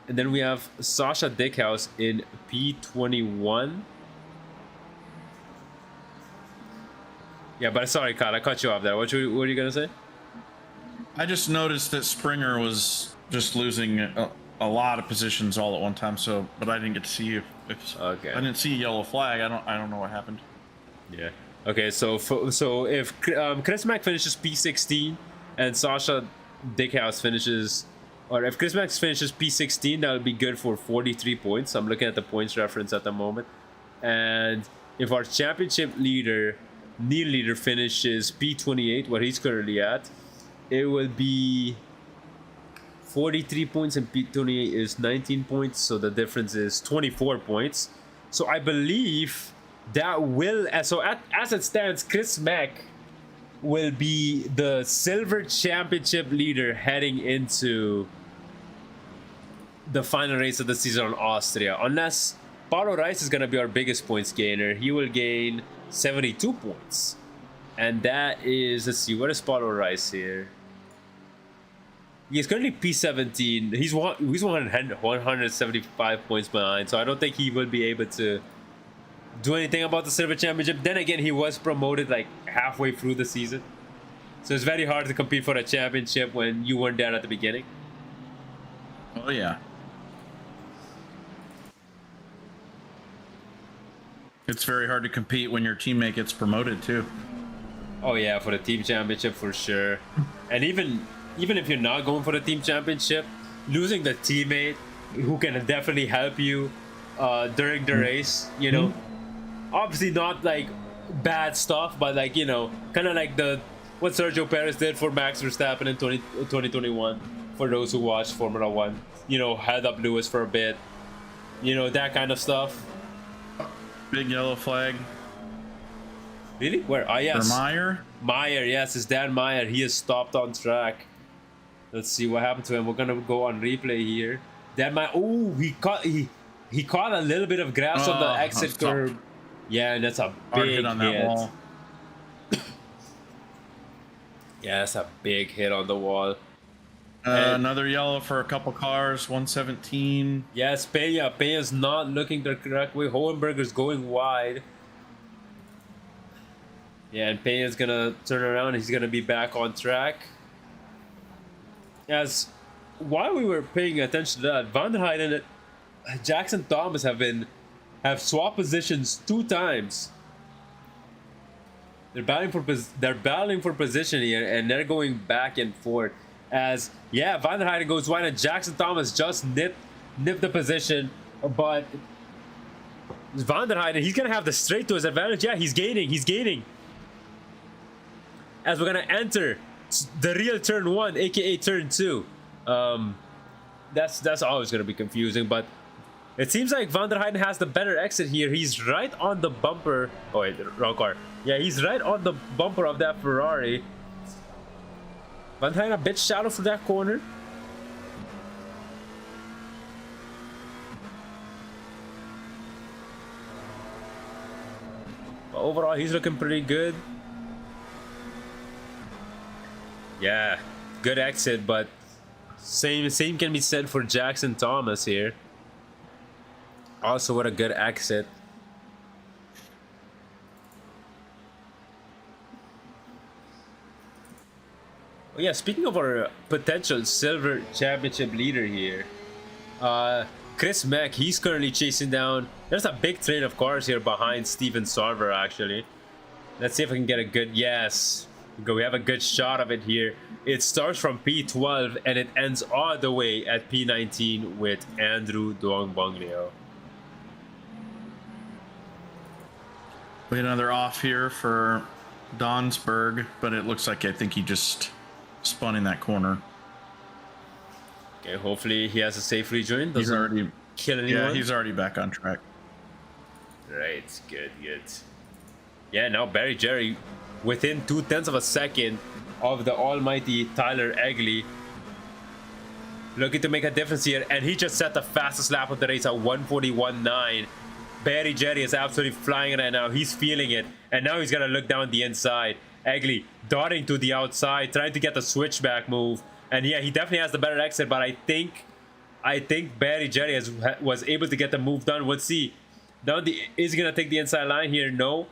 And then we have Sasha Dickhouse in P21. Yeah, but sorry, Kyle, I cut you off there. What are you gonna say? I just noticed that Springer was just losing a lot of positions all at one time. So, but I didn't get to see if okay. I didn't see a yellow flag. I don't know what happened. Yeah. Okay. So if Chris Mack finishes P16 and Sasha Dickhouse finishes, or if Chris Max finishes P16, that would be good for 43 points. I'm looking at the points reference at the moment. And if our championship leader, Neil Leader, finishes P28, what he's currently at, it will be 43 points, and P28 is 19 points. So the difference is 24 points. So I believe that will, so as it stands, Chris Mack will be the silver championship leader heading into the final race of the season on Austria. Unless Paulo Rice is going to be our biggest points gainer. He will gain 72 points. And that is, let's see, what is Paulo Rice here? He's currently P17. He's 175 points behind. So I don't think he will be able to do anything about the silver championship. Then again, he was promoted like halfway through the season, so it's very hard to compete for a championship when you weren't there at the beginning. Oh yeah, it's very hard to compete when your teammate gets promoted too. Oh yeah, for the team championship for sure. And even if you're not going for the team championship, losing the teammate who can definitely help you during the race, you know, obviously not like bad stuff, but like, you know, kind of like what Sergio Perez did for Max Verstappen in 2021, for those who watched Formula 1, you know, held up Lewis for a bit, you know, that kind of stuff. Big yellow flag. Really? Where? Ah, yes. For Meyer? Meyer, yes, it's Dan Meyer. He is stopped on track. Let's see what happened to him. We're gonna go on replay here. Dan Meyer, oh, he caught a little bit of grass on the exit curb. Yeah, and that's a big hit on that wall. Yeah, that's a big hit on the wall. Another yellow for a couple cars, 117. Yes, Peña's not looking the correct way. Hohenberger's going wide. Yeah, and Peña's gonna turn around. He's gonna be back on track. As while we were paying attention to that, Van der Heijden and Jackson Thomas have swapped positions 2 times. They're battling for position here, and they're going back and forth. As yeah, Van der Heijden goes wide, and Jackson Thomas just nipped the position, but Van der Heijden, he's gonna have the straight to his advantage. Yeah, he's gaining. As we're gonna enter the real turn 1, aka turn 2. That's always gonna be confusing, but it seems like Van der Heijden has the better exit here. He's right on the bumper. Oh wait, wrong car. Yeah, he's right on the bumper of that Ferrari. Van der Heijden a bit shallow for that corner. But overall, he's looking pretty good. Yeah, good exit, but same can be said for Jackson Thomas here. Also with a good exit. Oh yeah, speaking of our potential silver championship leader here, Chris Mack, he's currently chasing down. There's a big train of cars here behind Steven Sarver actually. Let's see if I can get a good, yes. We have a good shot of it here. It starts from P12 and it ends all the way at P19 with Andrew Duongbanglio. We had another off here for Donsberg, but it looks like I think he just spun in that corner. Okay, hopefully he has a safe rejoin. He's already kill anyone. Yeah, he's already back on track. Right, good. Yeah, now Barry Jerry within 0.2 of a second of the almighty Tyler Egley. Looking to make a difference here, and he just set the fastest lap of the race at 1:41.9. Barry Jerry is absolutely flying right now. He's feeling it, and now he's gonna look down the inside. Egley darting to the outside, trying to get the switchback move. And yeah, he definitely has the better exit, but I think Barry Jerry was able to get the move done. Let's see. Now is he gonna take the inside line here? No.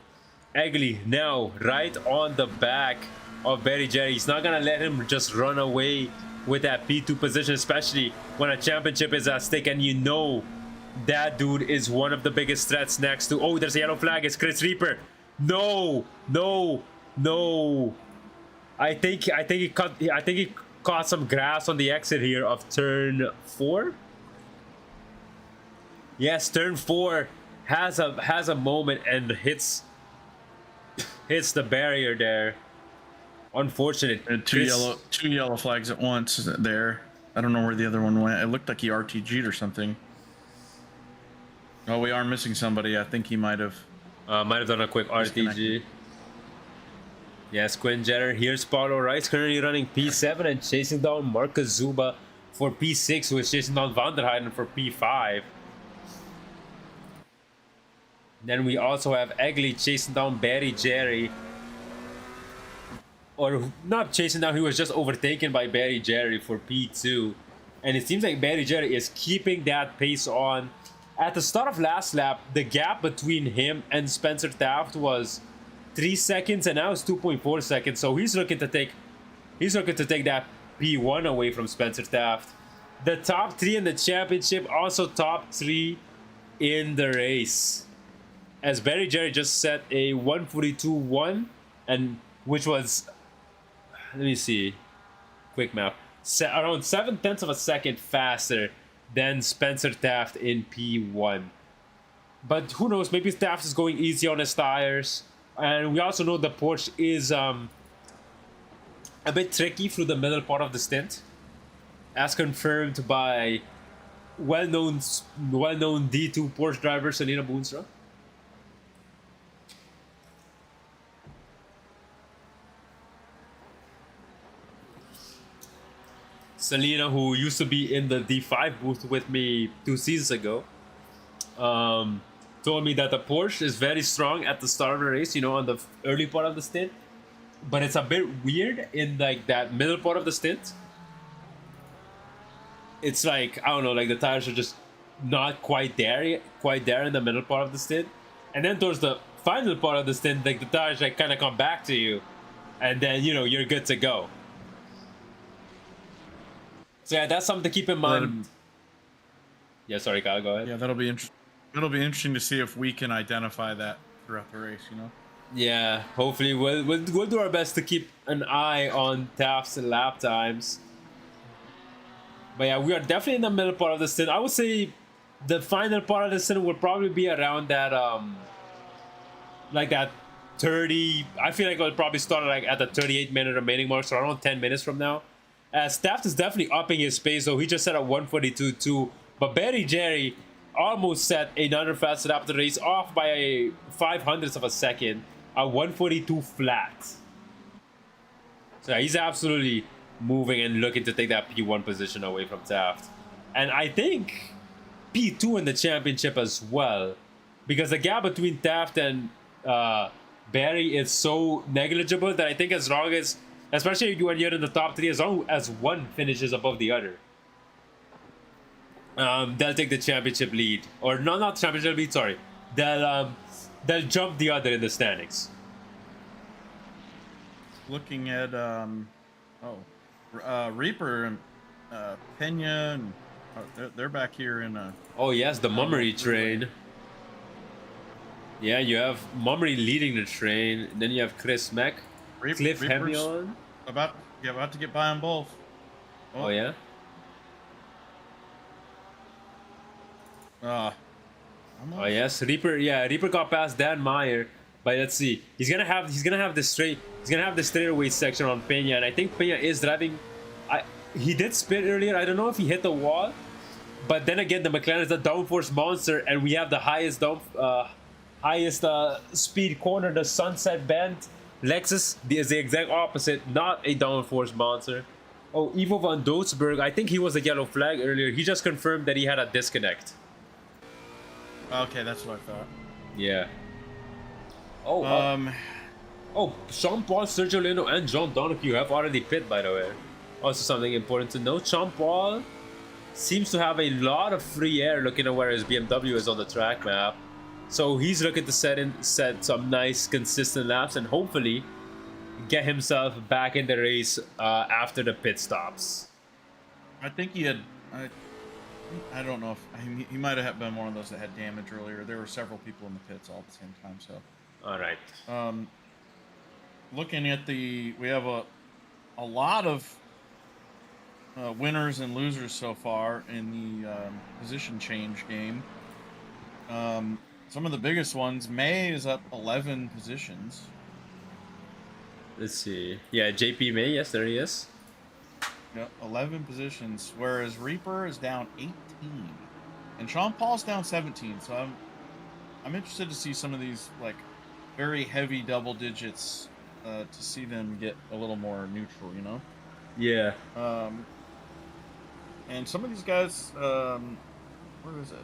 Egley now right on the back of Barry Jerry. He's not gonna let him just run away with that P2 position, especially when a championship is at stake, and you know that dude is one of the biggest threats next to. Oh, there's a yellow flag. It's Chris Reaper. No. I think he caught some grass on the exit here of turn 4. Yes, turn 4 has a moment and hits the barrier there. Unfortunate. And two yellow flags at once there. I don't know where the other one went. It looked like he RTG'd or something. Oh, we are missing somebody. I think he might have done a quick RTG. Yes, Quinn Jenner. Here's Paulo Rice, currently running P7 and chasing down Marcus Zuba for P6, who is chasing down Van der Heijden for P5. Then we also have Egley chasing down Barry Jerry. Or not chasing down, he was just overtaken by Barry Jerry for P2. And it seems like Barry Jerry is keeping that pace on. At the start of last lap, the gap between him and Spencer Taft was 3 seconds, and now it's 2.4 seconds. So he's looking to take that P1 away from Spencer Taft. The top 3 in the championship, also top 3 in the race. As Barry Jerry just set a 1:42.1, and which was, let me see, quick math, around 0.7 of a second faster than Spencer Taft in P1. But who knows, maybe Taft is going easy on his tires. And we also know the Porsche is a bit tricky through the middle part of the stint, as confirmed by well-known D2 Porsche driver Selena Boonstra. Selena, who used to be in the D5 booth with me 2 seasons ago, told me that the Porsche is very strong at the start of the race, you know, on the early part of the stint, but it's a bit weird in like that middle part of the stint. It's like, I don't know, like the tires are just not quite there in the middle part of the stint, and then towards the final part of the stint, like the tires like kind of come back to you, and then, you know, you're good to go. So yeah, that's something to keep in mind. Yeah, sorry, Kyle, go ahead. Yeah, that'll be interesting. It'll be interesting to see if we can identify that throughout the race, you know? Yeah, hopefully we'll do our best to keep an eye on Taft's lap times. But yeah, we are definitely in the middle part of the stint. I would say the final part of the session will probably be around that like that 30. I feel like it'll probably start like at the 38-minute remaining mark, so around 10 minutes from now. Staff is definitely upping his pace, so he just set a 1:42.2. But Barry Jerry almost set another fast lap of the race, off by a 0.05 of a second, a 1:42 flat. So he's absolutely moving and looking to take that P1 position away from Taft. And I think P2 in the championship as well, because the gap between Taft and Barry is so negligible that I think as long as, especially when you're in the top 3, as long as one finishes above the other, they'll take the championship lead. Or not championship lead, sorry. They'll jump the other in the standings. Looking at Reaper and Pena, and they're back here in Oh yes, the Mummery train. Yeah, you have Mummery leading the train, and then you have Chris Meck, Cliff Hemion. about to get by on both. Oh yeah. Almost. Oh yes, Reaper. Yeah, Reaper got past Dan Meyer, but let's see. He's gonna have the straightaway section on Pena, and I think Pena is driving. He did spin earlier. I don't know if he hit the wall, but then again, the McLaren is a downforce monster, and we have the highest speed corner, the Sunset Bend. Lexus is the exact opposite, not a downforce monster. Oh, Ivo van Dootsburg, I think he was a yellow flag earlier. He just confirmed that he had a disconnect. Okay, that's what I thought. Yeah. Oh, Sean Paul, Sergio Leno, and John Donahue have already pit, by the way. Also something important to note, Sean Paul seems to have a lot of free air looking at where his BMW is on the track map. So he's looking to set some nice consistent laps and hopefully get himself back in the race after the pit stops. I think he had, I don't know if he might have been one of those that had damage earlier. There were several people in the pits all at the same time. So, all right. Looking at we have a lot of winners and losers so far in the position change game. Some of the biggest ones, May is up 11 positions. Let's see. Yeah, JP May, yes, there he is. Yeah, 11 positions, whereas Reaper is down 18. And Sean Paul's down 17, so I'm interested to see some of these like very heavy double digits to see them get a little more neutral, you know? Yeah. And some of these guys, where is it?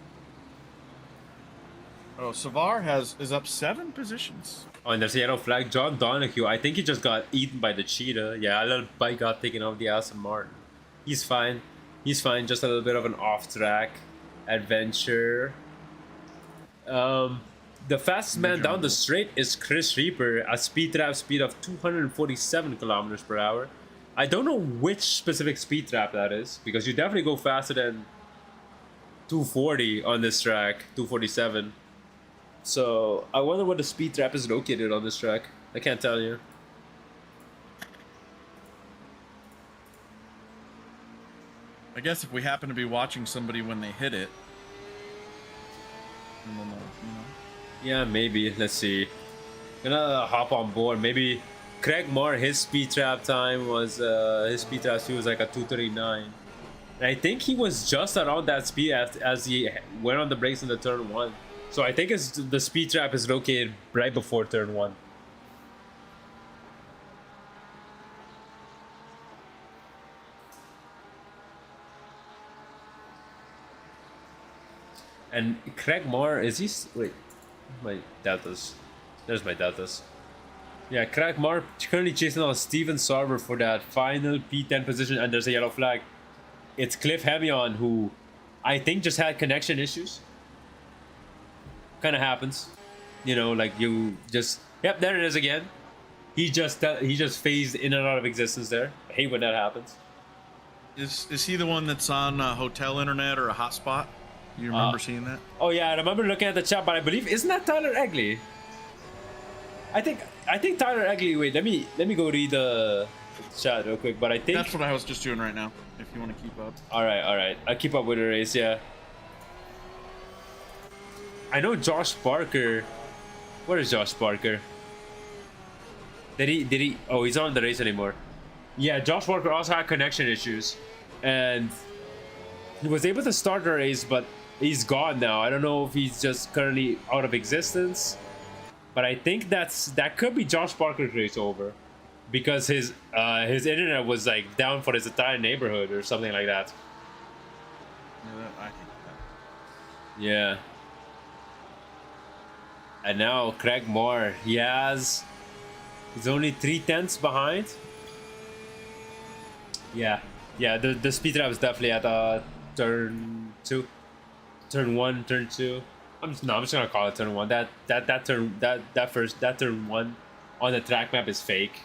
Oh, Savar is up 7 positions. Oh, and there's a yellow flag. John Donahue, I think he just got eaten by the cheetah. Yeah, a little bite got taken off the Aston Martin. He's fine. He's fine. Just a little bit of an off-track adventure. The fastest man down the straight is Chris Reaper, a speed trap speed of 247 kilometers per hour. I don't know which specific speed trap that is, because you definitely go faster than 240 on this track, 247. So I wonder where the speed trap is located on this track. I can't tell you. I guess if we happen to be watching somebody when they hit it, and then, yeah, maybe. Let's see. Gonna hop on board. Maybe Craig Moore. His speed trap time was his speed trap speed was like a 239. And I think he was just around that speed as he went on the brakes in the turn 1. So I think the speed trap is located right before turn 1. And Craig Moore, is he... Wait, my deltas. There's my deltas. Yeah, Craig Moore currently chasing on Steven Sarver for that final P10 position, and there's a yellow flag. It's Cliff Hemion, who I think just had connection issues. Kind of happens, you know, like you just, yep, there it is again. He just phased in and out of existence there. I hate when that happens. Is he the one that's on hotel internet or a hotspot? You remember seeing that? Oh yeah, I remember looking at the chat, but I believe, isn't that Tyler Egley? I think Tyler Egley. Wait, let me go read the chat real quick. But I think that's what I was just doing right now. If you want to keep up. All right. I keep up with the race. Yeah. I know Josh Parker. Where is Josh Parker? Did he? Oh, he's not in the race anymore. Yeah, Josh Parker also had connection issues, and he was able to start the race, but he's gone now. I don't know if he's just currently out of existence, but I think that could be Josh Parker's race over, because his internet was like down for his entire neighborhood or something like that. Yeah, I think that. Yeah. And now Craig Moore, he's only 3/10 behind. Yeah, the speed trap is definitely at turn 2, turn 1, turn 2. I'm just gonna call it turn 1. That turn 1 on the track map is fake.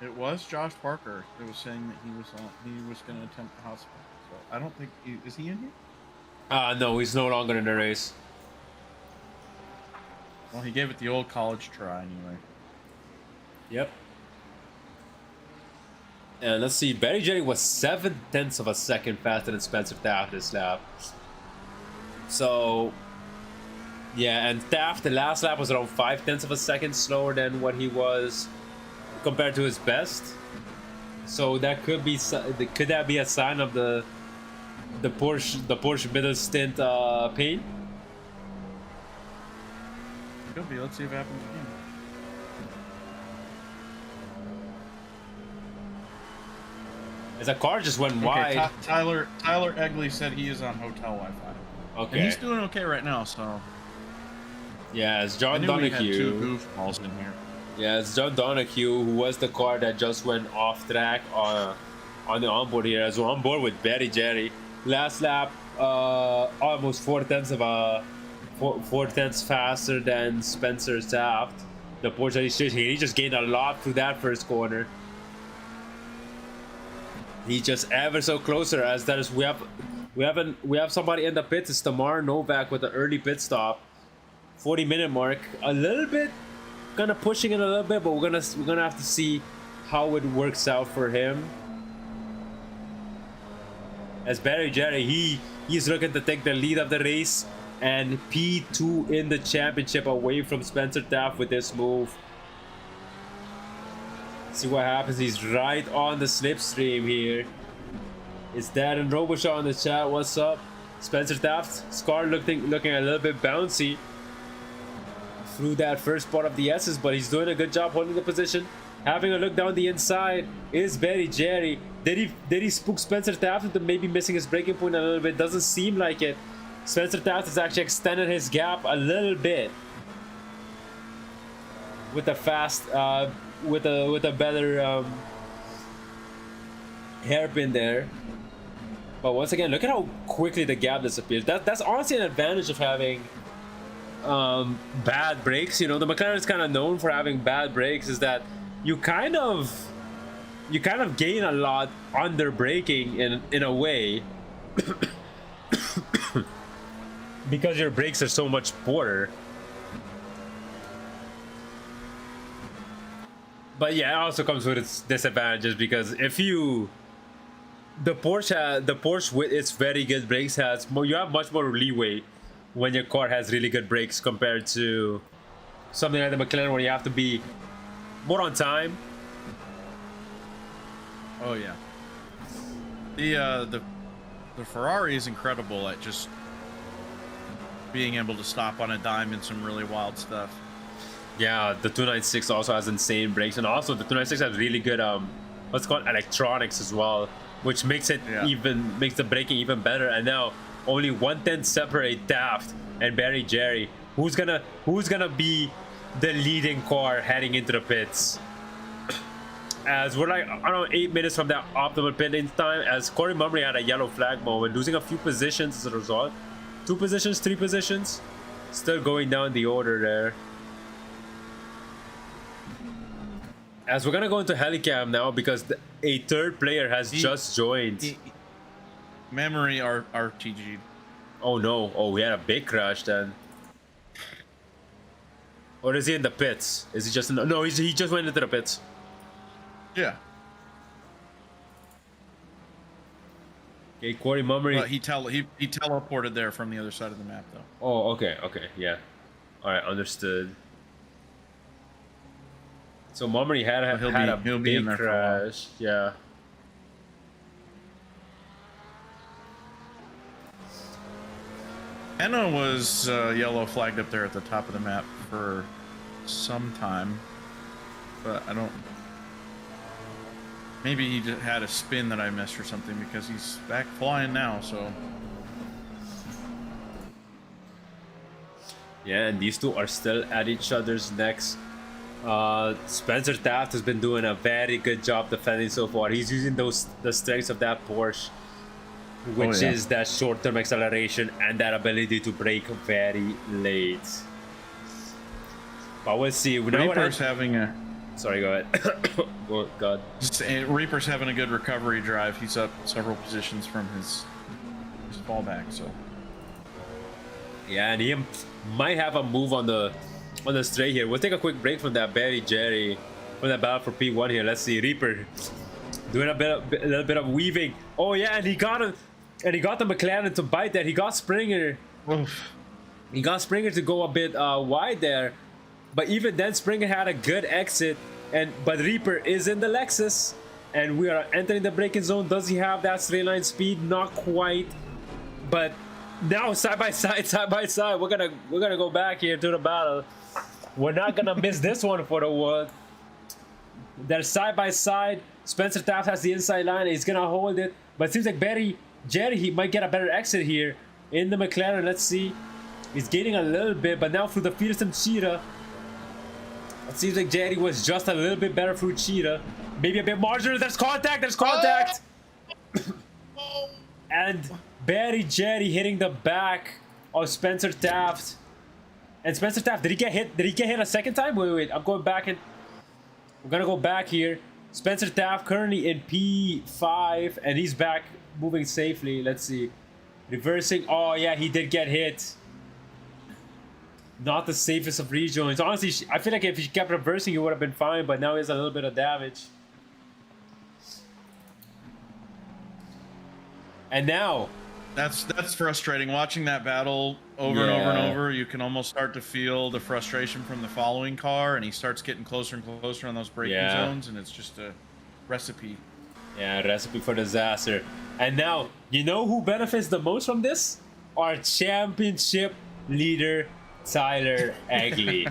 It was Josh Parker. It was saying that he was going to attempt the house spin. So I don't think is he in here? No, he's no longer in the race. Well, he gave it the old college try anyway. Yep. And let's see, Barry Jerry was 7/10 of a second faster than Spencer Taft this lap. So, yeah, and Taft, the last lap was around 5/10 of a second slower than what he was compared to his best. So that could be a sign of the Porsche middle stint pain? Could be. Let's see if it happens again. As a car just went Okay, wide. Tyler Egley said he is on hotel Wi-Fi. Okay. And he's doing okay right now, so. Yeah, it's I John knew we had Donahue. two goofballs in here. Yeah, it's John Donahue, who was the car that just went off track on the onboard here. As we're on board with Barry Jerry. Last lap, almost 4/10 faster than Spencer Taft. The Porsche he just gained a lot through that first corner. He's just ever so closer, as that is we have somebody in the pits. It's Tamar Novak with an early pit stop, 40-minute mark. A little bit, kind of pushing it a little bit, but we're gonna have to see how it works out for him. As Barry Jerry, he's looking to take the lead of the race and P2 in the championship away from Spencer Taft with this move. See what happens. He's right on the slipstream here. Is Dad and Roboshaw in the chat? What's up? Spencer Taft's car looking a little bit bouncy through that first part of the S's, but he's doing a good job holding the position. Having a look down the inside is Barry Jerry. Did he spook Spencer Taft into maybe missing his braking point a little bit? Doesn't seem like it. Spencer Taft has actually extended his gap a little bit with a fast with a better hairpin there. But once again, look at how quickly the gap disappears. That's honestly an advantage of having bad brakes. You know, the McLaren is kind of known for having bad brakes. Is that you kind of gain a lot under braking in a way because your brakes are so much poorer. But yeah, it also comes with its disadvantages, because if the Porsche with its very good brakes you have much more leeway when your car has really good brakes compared to something like the McLaren, where you have to be more on time. Oh yeah. The Ferrari is incredible at just being able to stop on a dime in some really wild stuff. Yeah, the 296 also has insane brakes, and also the 296 has really good what's called electronics as well, which makes it makes the braking even better. And now only 1/10 separate Taft and Barry Jerry. Who's gonna be the leading car heading into the pits? As we're like around 8 minutes from that optimal pit in time, as Corey Mummery had a yellow flag moment, losing a few positions as a result. 2 positions, 3 positions, still going down the order there. As we're gonna go into Helicam now, because a third player has just joined. Memory RTG. Oh no! Oh, we had a big crash then. Or is he in the pits? Is he just in the... No, he just went into the pits. Yeah. Okay, Corey Mummery. But he teleported there from the other side of the map, though. Oh, okay, yeah. All right, understood. So Mummery had a he'll be in big there for a while. crash. Yeah. Anna was yellow flagged up there at the top of the map for some time, but I don't. Maybe he just had a spin that I missed or something, because he's back flying now. So Yeah, and these two are still at each other's necks. Spencer Taft has been doing a very good job defending so far. He's using the strengths of that Porsche, which is that short-term acceleration and that ability to brake very late. But we'll see. Reaper's having a. Sorry, go ahead. Oh, God. Reaper's having a good recovery drive. He's up several positions from his fallback. So. Yeah, and he might have a move on the straight here. We'll take a quick break from that Barry Jerry, from that battle for P1 here. Let's see, Reaper doing a little bit of weaving. Oh yeah, and he got him, and he got the McLaren to bite that. He got Springer. Oof. He got Springer to go a bit wide there, but even then Springer had a good exit. But Reaper is in the Lexus, and we are entering the braking zone. Does he have that straight line speed? Not quite, but now side by side, we're gonna go back here to the battle. We're not gonna miss this one for the world. They're side by side. Spencer Taft has the inside line. He's gonna hold it, but it seems like Jerry, he might get a better exit here in the McLaren. Let's see. He's gaining a little bit, but now through the fearsome Cheetah, it seems like Jerry was just a little bit better through Cheetah. Maybe a bit marginal. There's contact. And Barry Jerry hitting the back of Spencer Taft. And Spencer Taft, did he get hit? Did he get hit a second time? Wait. I'm going back and we're gonna go back here. Spencer Taft currently in P5, and he's back moving safely. Let's see. Reversing. Oh yeah, he did get hit. Not the safest of rejoins. Honestly, I feel like if he kept reversing, he would have been fine, but now he has a little bit of damage. And now, that's frustrating. Watching that battle over and over and over, you can almost start to feel the frustration from the following car, and he starts getting closer and closer on those braking zones, and it's just a recipe. Yeah, recipe for disaster. And now, you know who benefits the most from this? Our championship leader, Tyler Egley.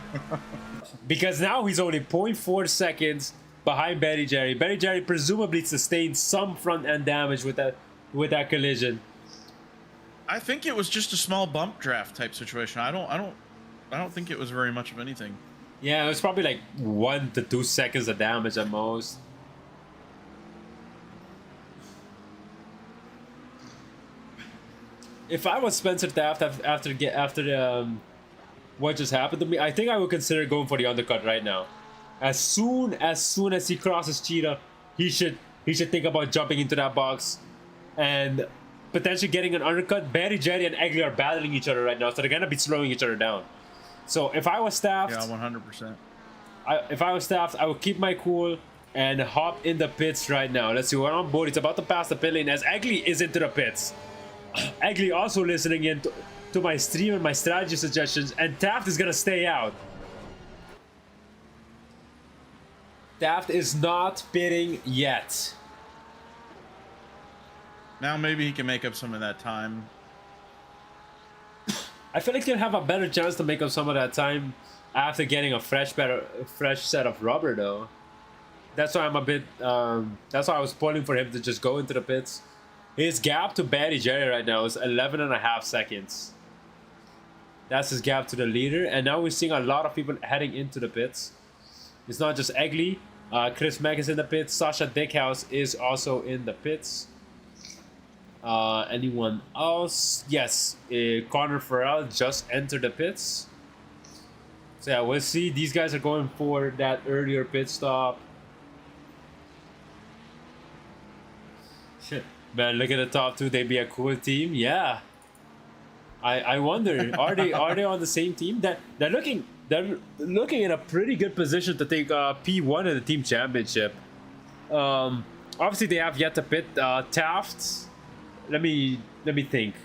Because now he's only 0.4 seconds behind Barry Jerry. Barry Jerry presumably sustained some front end damage with that collision. I think it was just a small bump draft type situation. I don't think it was very much of anything. Yeah, it was probably like 1 to 2 seconds of damage at most. If I was Spencer Taft after what just happened to me, I think I would consider going for the undercut right now. As soon as he crosses Cheetah, he should think about jumping into that box and potentially getting an undercut. Barry, Jerry, and Egley are battling each other right now, so they're gonna be slowing each other down. So if I was Taft, yeah, 100%. If I was Taft, I would keep my cool and hop in the pits right now. Let's see, we're on board. It's about to pass the pit lane as Egley is into the pits. Egley also listening in to my stream and my strategy suggestions, and Taft is gonna stay out. Taft is not pitting yet. Now maybe he can make up some of that time. I feel like he'll have a better chance to make up some of that time after getting a fresh set of rubber, though. That's why I'm a bit. That's why I was pulling for him to just go into the pits. His gap to Barry Jerry right now is 11.5 seconds. That's his gap to the leader, and now we're seeing a lot of people heading into the pits. It's not just Egley. Chris Mack is in the pits. Sasha Dickhouse is also in the pits. Anyone else? Yes, Connor Farrell just entered the pits. So yeah, we'll see. These guys are going for that earlier pit stop. Man, look at the top two. They'd be a cool team. Yeah. I wonder, are they on the same team? They're looking in a pretty good position to take P1 in the team championship. Obviously they have yet to pit Taft. let me think.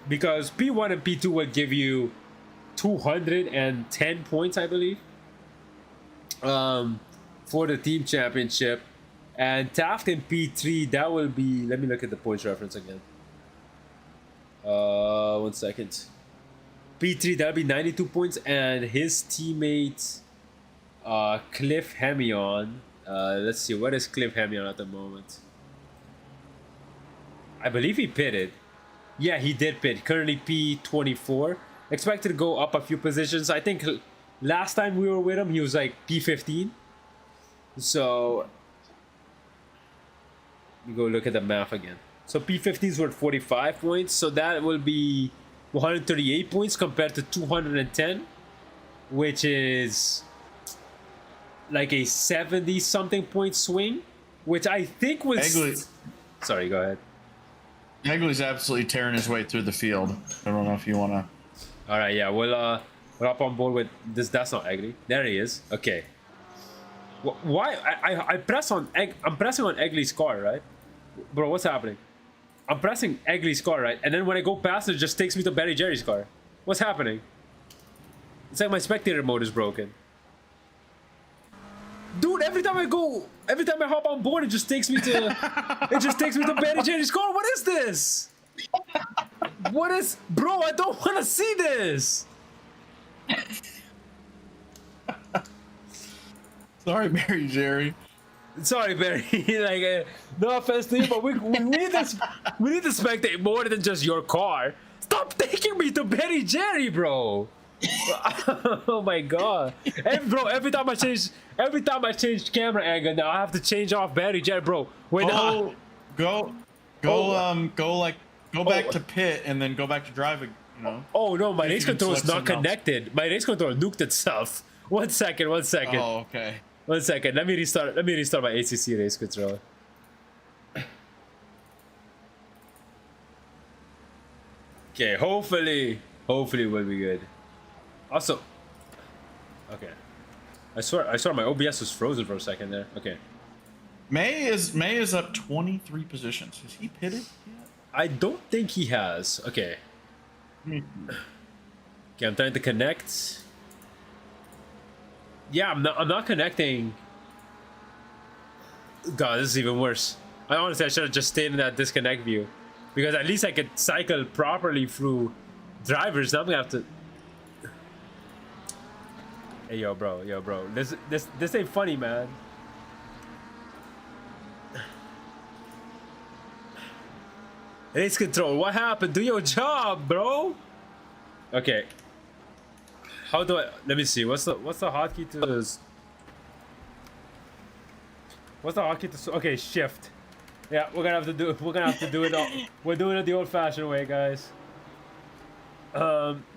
Because P1 and P2 will give you 210 points, I believe, for the team championship. And Taft in P3, that will be, let me look at the points reference again. 1 second. P3, that'll be 92 points, and his teammate Cliff Hemion. Let's see, what is Cliff Hemion at the moment? I believe he pitted. Yeah, he did pit. Currently P24. Expected to go up a few positions. I think last time we were with him, he was like P15. So, you go look at the math again. So P15s were 45 points. So that will be 138 points compared to 210, which is like a 70-something point swing, which I think was... Egley. Sorry, go ahead. Egley's absolutely tearing his way through the field. I don't know if you want to... All right, yeah, we'll hop on board with this. That's not Egley. There he is. Okay. Why? I'm pressing on Egley's car, right? Bro, what's happening? I'm pressing Egley's car, right? And then when I go past it just takes me to Barry Jerry's car. What's happening? It's like my spectator mode is broken. Dude, every time I hop on board, it just takes me to Barry Jerry's car. What is this? What is, bro? I don't want to see this. Sorry, Barry Jerry. Sorry, Barry. Like, no offense to you, but we need this. We need to spectate more than just your car. Stop taking me to Barry Jerry, bro. Oh my god. And bro, every time I change camera angle, now I have to change off Barry Jerry, bro. Wait, Go back to pit and then go back to driving. You know. Oh no, my race control is not connected. My race control nuked itself. One second. Oh, okay. 1 second. Let me restart my ACC race controller. Okay, hopefully we'll be good. Also, okay. I swear my OBS was frozen for a second there. Okay. May is up 23 positions. Has he pitted yet? I don't think he has. Okay. Okay, I'm trying to connect. Yeah, I'm not connecting. God, this is even worse. I should have just stayed in that disconnect view, because at least I could cycle properly through drivers. Now I'm gonna have to. Hey, yo, bro. This ain't funny, man. Race control. What happened? Do your job, bro. Okay. How do I? Let me see. What's the hotkey to this? What's the hotkey to? Okay, shift. Yeah, we're gonna have to do it. All, we're doing it the old-fashioned way, guys.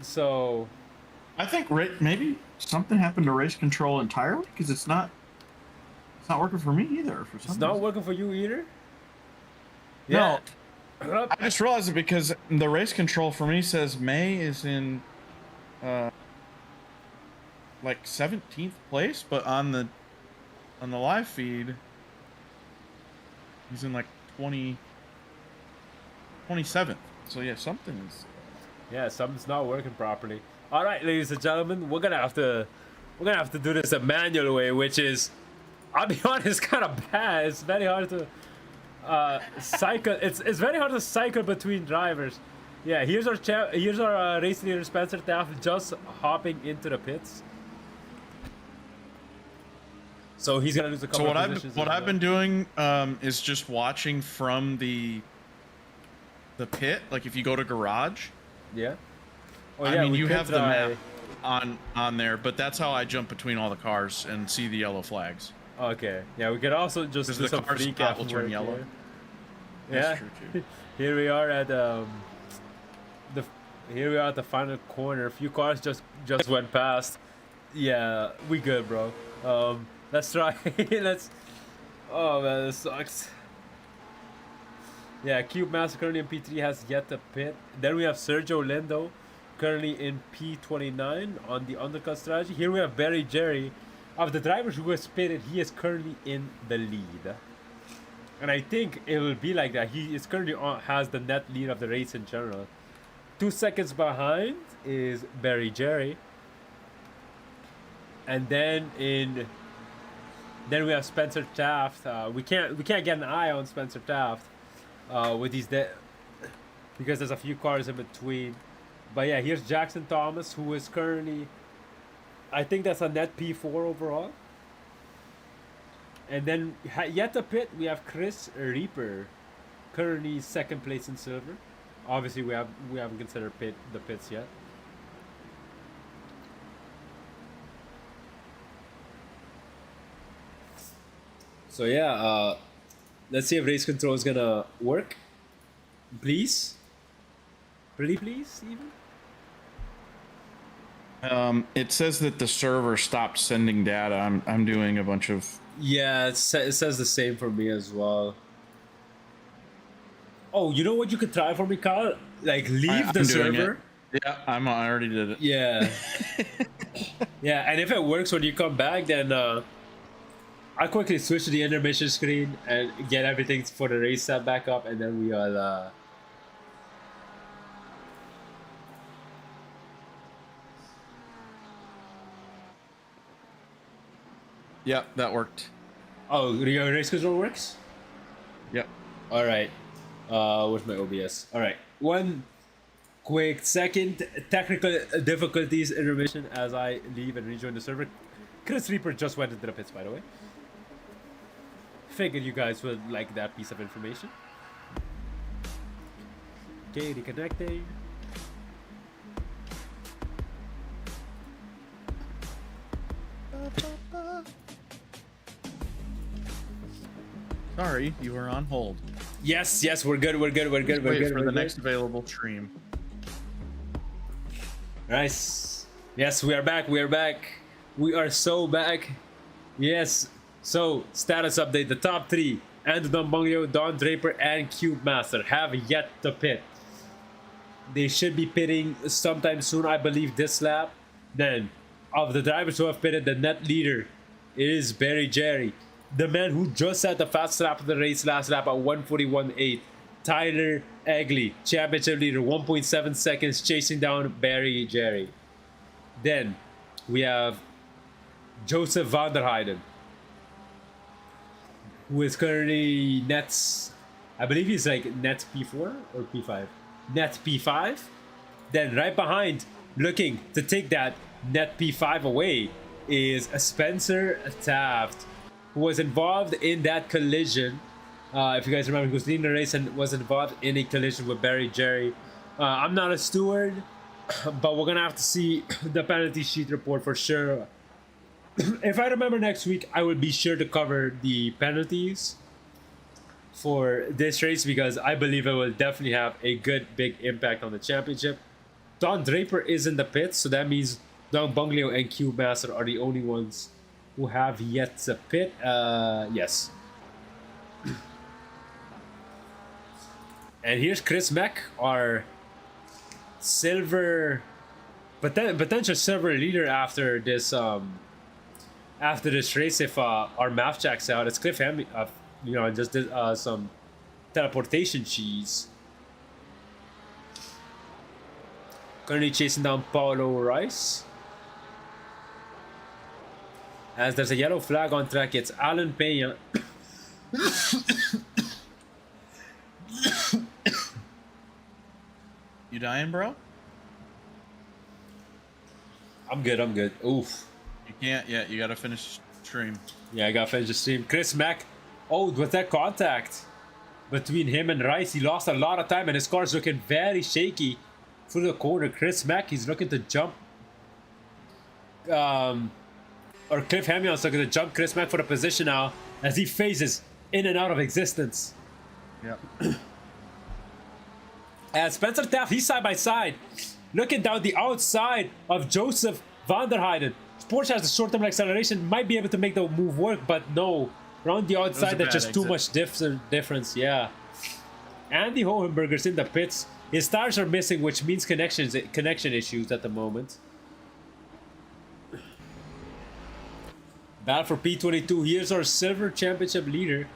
So. I think maybe something happened to race control entirely, because it's not working for me either. For some It's not working for you either. Yeah. No. I just realized it because the race control for me says May is in like 17th place, but on the live feed he's in like 27th. So yeah, something's not working properly. All right, ladies and gentlemen, we're gonna have to do this a manual way, which is, I'll be honest, kind of bad. It's very hard to cycle. It's very hard to cycle between drivers. Yeah, here's our race leader Spencer Taft just hopping into the pits. So he's gonna lose a couple of positions. What I've been doing is just watching from the pit. Like if you go to garage. Yeah. Oh, I mean, you have the map on there, but that's how I jump between all the cars and see the yellow flags. Okay. Yeah, we could also just do some free cap will turn yellow. Here. Yeah. True, Here we are at the final corner. A few cars just went past. Yeah, we good, bro. Let's try. Oh man, this sucks. Yeah, Cube Master currently in P3 has yet to pit. Then we have Sergio Lindo currently in P29 on the undercut strategy. Here we have Barry Jerry. Of the drivers who has pitted, he is currently in the lead. And I think it will be like that. He is currently has the net lead of the race in general. 2 seconds behind is Barry Jerry. And then we have Spencer Taft. We can't get an eye on Spencer Taft with these because there's a few cars in between. But yeah, here's Jackson Thomas, who is currently, I think that's a net P4 overall. And then yet to pit, we have Chris Reaper, currently second place in silver. Obviously, we haven't considered the pits yet. So yeah, let's see if race control is gonna work. Please, pretty please, even. It says that the server stopped sending data. I'm doing a bunch of. Yeah, it says the same for me as well. Oh, you know what you could try for me, Kyle? Like leave the server. Yeah, I already did it. Yeah. Yeah, and if it works when you come back, then I quickly switch to the intermission screen and get everything for the race set back up, and then we all. Yeah, that worked. Oh, your race control works? Yep. All right. Where's my OBS? All right. 1 quick second. Technical difficulties intermission as I leave and rejoin the server. Chris Reaper just went into the pits, by the way. Figured you guys would like that piece of information. Okay, reconnecting. Sorry, you were on hold. Yes, we're good. We're good Wait for the good. next available stream. Nice. Yes, we are back. We are back. We are so back. Yes. So, status update. The top 3, Andrew Dombongio, Don Draper, and Cube Master have yet to pit. They should be pitting sometime soon, I believe, this lap. Then, of the drivers who have pitted, the net leader is Barry Jerry, the man who just had the fastest lap of the race last lap at 1:41.8. Tyler Egley, championship leader, 1.7 seconds, chasing down Barry Jerry. Then we have Joseph van der Heijden, who is currently nets, I believe he's like net P4 or P5. Net P5. Then right behind, looking to take that net P5 away, is Spencer Taft, who was involved in that collision. If you guys remember, he was leading the race and was involved in a collision with Barry Jerry. I'm not a steward, but we're gonna have to see the penalty sheet report for sure. If I remember next week, I will be sure to cover the penalties for this race because I believe it will definitely have a good big impact on the championship. Don Draper is in the pits, so that means Don Bunglio and Cube Master are the only ones who have yet to pit. Yes. And here's Chris Mack, our silver, potential silver leader after this race. If our math checks out, it's Cliff Hammy. Just did some teleportation cheese. Currently chasing down Paulo Rice. As there's a yellow flag on track, it's Alan Peña. You dying, bro? I'm good. Oof. You can't yet. You gotta finish stream. Yeah, I gotta finish the stream. Chris Mack. Oh, with that contact between him and Rice, he lost a lot of time and his car's looking very shaky through the corner. Chris Mack, he's looking to jump. Or Cliff Hamilton's looking to jump Chris Mack for the position now as he phases in and out of existence. Yep. And Spencer Taft, he's side by side, looking down the outside of Joseph van der Heijden. Porsche has the short-term acceleration, might be able to make the move work, but no. Around the outside, there's just too much difference, yeah. Andy Hohenberger's in the pits. His tires are missing, which means connection issues at the moment. Battle for P22. Here's our silver championship leader.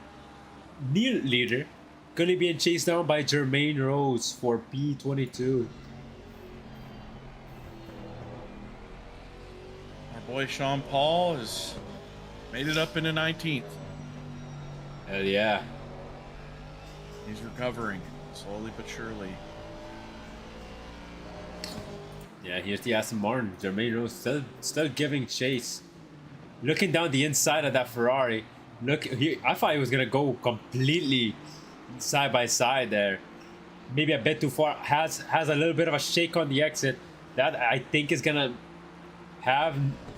Neil leader currently being chased down by Jermaine Rose for P22. Our boy Sean Paul has made it up into 19th. Hell yeah. He's recovering slowly but surely. Yeah, here's the Aston Martin. Jermaine Rose still giving chase. Looking down the inside of that Ferrari. I thought he was gonna go completely side by side there. Maybe a bit too far. Has a little bit of a shake on the exit. That I think is gonna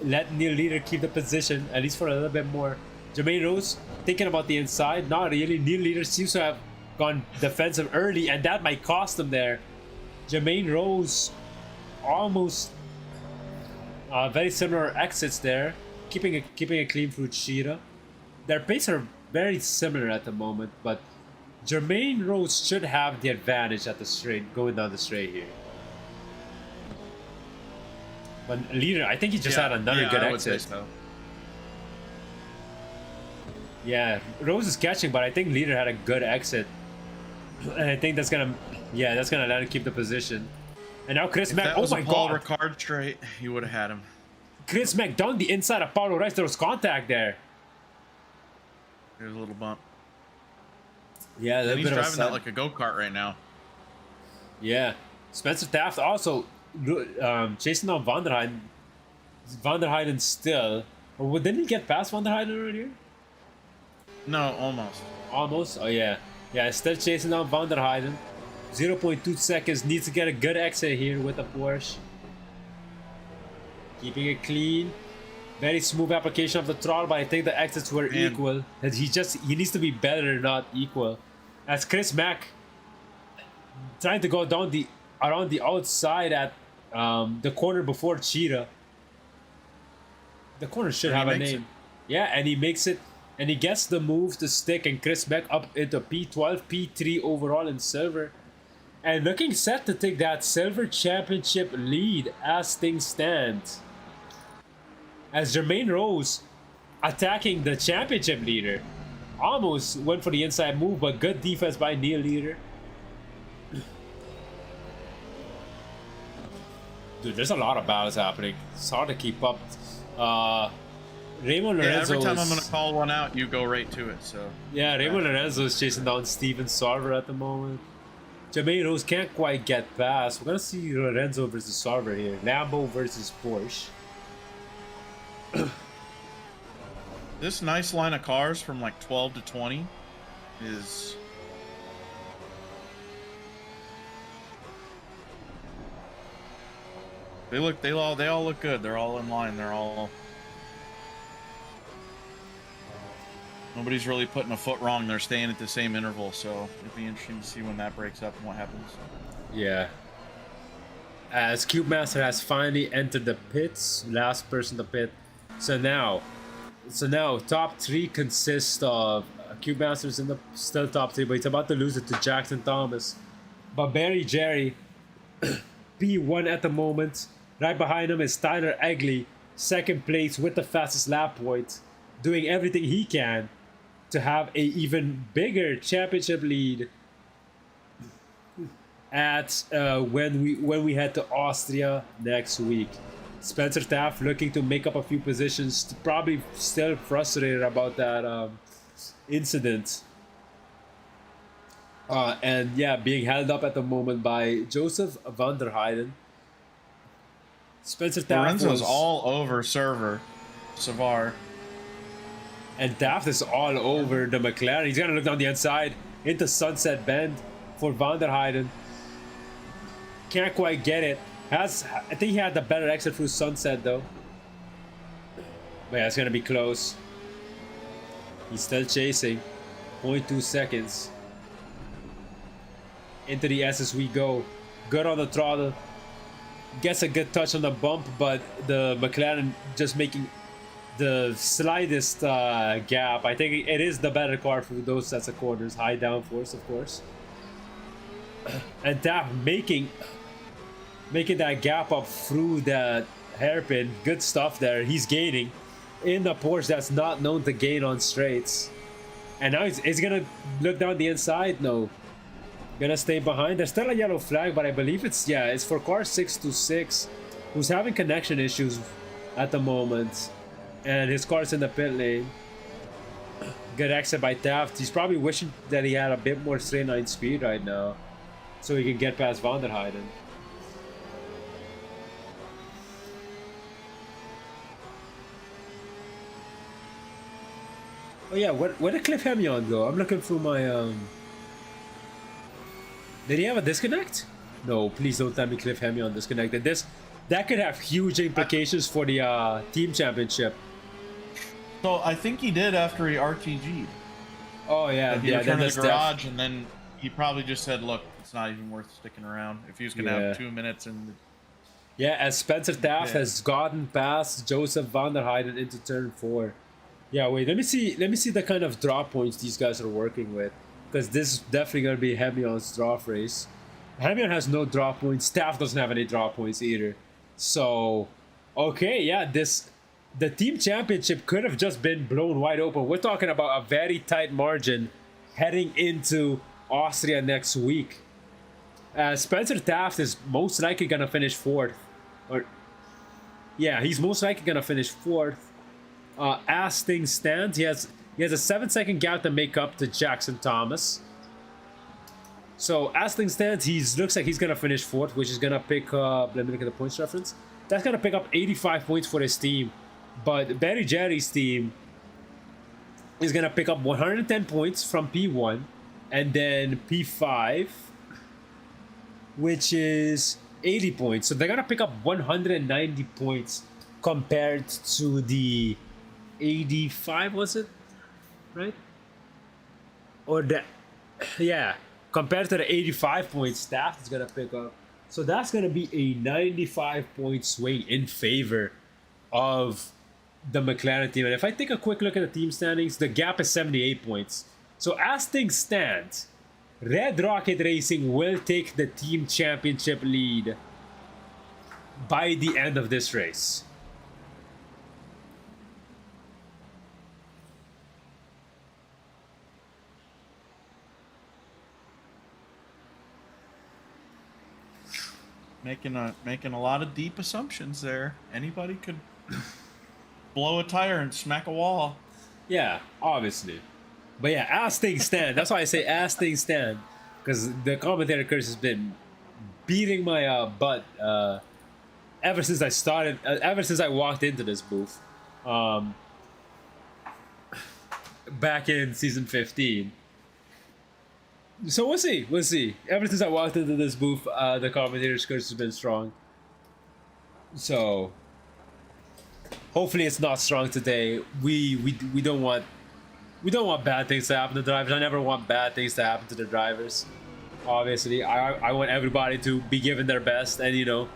let Neil Leader keep the position at least for a little bit more. Jermaine Rose thinking about the inside. Not really. Neil Leader seems to have gone defensive early, and that might cost him there. Jermaine Rose almost very similar exits there, keeping a clean through Cheetah. Their paces are very similar at the moment, but Jermaine Rose should have the advantage at the straight, going down the straight here. But Leader, I think he just had another good I would say exit. so. Yeah, Rose is catching, but I think Leader had a good exit, and I think that's gonna let him keep the position. And now Chris Mack, That was oh my a Paul god! Ricard straight, you would have had him. Chris Mack down the inside of Paulo Rice. There was contact there. There's a little bump. Yeah, a And little he's bit of a driving that side. like a go-kart right now. Yeah, Spencer Taft also chasing down Van der Heijden. Van der Heijden still. Or didn't he get past Van der Heijden earlier? No, almost. Almost. Oh yeah, yeah. Still chasing down Van der Heijden. 0.2 seconds. Needs to get a good exit here with the Porsche. Keeping it clean. Very smooth application of the throttle, but I think the exits were equal. And he needs to be better, not equal. As Chris Mack trying to go down around the outside at the corner before Cheetah. The corner should have a name. Yeah, and he makes it, and he gets the move to stick, and Chris Mack up into P12, P3 overall in silver. And looking set to take that silver championship lead as things stand. As Jermaine Rose attacking the championship leader. Almost went for the inside move, but good defense by Neil Leader. Dude, there's a lot of battles happening. It's hard to keep up. Raymond Lorenzo every time I'm going to call one out, you go right to it. So yeah, Raymond Lorenzo is chasing down Steven Sarver at the moment. Jermaine Rose can't quite get past. We're going to see Lorenzo versus Sarver here. Lambo versus Porsche. this nice line of cars from like 12 to 20 is they all look good. They're all in line. Nobody's really putting a foot wrong. They're staying at the same interval, so it'd be interesting to see when that breaks up and what happens. Yeah. As Cube Master has finally entered the pits, last person to pit. So now top three consists of Cube Master's in the still top three, but he's about to lose it to Jackson Thomas. But Barry Jerry, P1 at the moment. Right behind him is Tyler Egley, second place with the fastest lap point, doing everything he can to have a even bigger championship lead at when we head to Austria next week. Spencer Taft looking to make up a few positions, probably still frustrated about that incident. And yeah, being held up at the moment by Joseph Van der Heijden. Spencer Taft Lorenzo's all over Savar. And Taft is all over the McLaren. He's gonna look down the inside into Sunset Bend for Van der Heijden. Can't quite get it. I think he had the better exit through Sunset though. But yeah, it's gonna be close. He's still chasing. 0.2 seconds. Into the S as we go. Good on the throttle. Gets a good touch on the bump, but the McLaren just making the slightest gap. I think it is the better car for those sets of corners. High downforce, of course. And Taft making that gap up through that hairpin. Good stuff there. He's gaining in the Porsche that's not known to gain on straights. And now he's gonna look down the inside. No, gonna stay behind. There's still a yellow flag, but I believe it's for car 626, who's having connection issues at the moment, and his car's in the pit lane. Good exit by Taft. He's probably wishing that he had a bit more straight line speed right now, so he can get past Van der Heyden. Oh yeah, where did Cliff Hemion go? I'm looking through my Did he have a disconnect? No, please don't tell me Cliff Hemion disconnected. That could have huge implications for the team championship. So I think he did after he RTG'd. Oh yeah, He yeah. returned to the garage, and then he probably just said, "Look, it's not even worth sticking around. If he was gonna have 2 minutes and." Yeah, as Spencer Taft has gotten past Joseph Van der Heyden into turn 4. Yeah, wait. Let me see the kind of drop points these guys are working with, because this is definitely gonna be Hemion's drop race. Hemion has no drop points. Taft doesn't have any drop points either. So, okay, yeah, the team championship could have just been blown wide open. We're talking about a very tight margin heading into Austria next week. Spencer Taft is most likely gonna finish 4th, he's most likely gonna finish 4th. As things stand, he has a 7-second gap to make up to Jackson Thomas. So as things stand, looks like he's gonna finish 4th, which is gonna pick up. Let me look at the points reference. That's gonna pick up 85 points for his team. But Barry Jerry's team is gonna pick up 110 points from P1, and then P5, which is 80 points. So they're gonna pick up 190 points compared to the 85, was it? Right? Or that, yeah, compared to the 85 points Taft is gonna pick up. So that's gonna be a 95 point swing in favor of the McLaren team. And if I take a quick look at the team standings, the gap is 78 points. So as things stand, Red Rocket Racing will take the team championship lead by the end of this race. Making a lot of deep assumptions there. Anybody could blow a tire and smack a wall. Yeah, obviously. But yeah, as things stand, that's why I say as things stand, because the commentator curse has been beating my butt ever since I walked into this booth back in season 15. So we'll see. Ever since I walked into this booth, the commentator's curse has been strong. So hopefully it's not strong today. We don't want bad things to happen to drivers. I never want bad things to happen to the drivers. Obviously, I want everybody to be given their best, and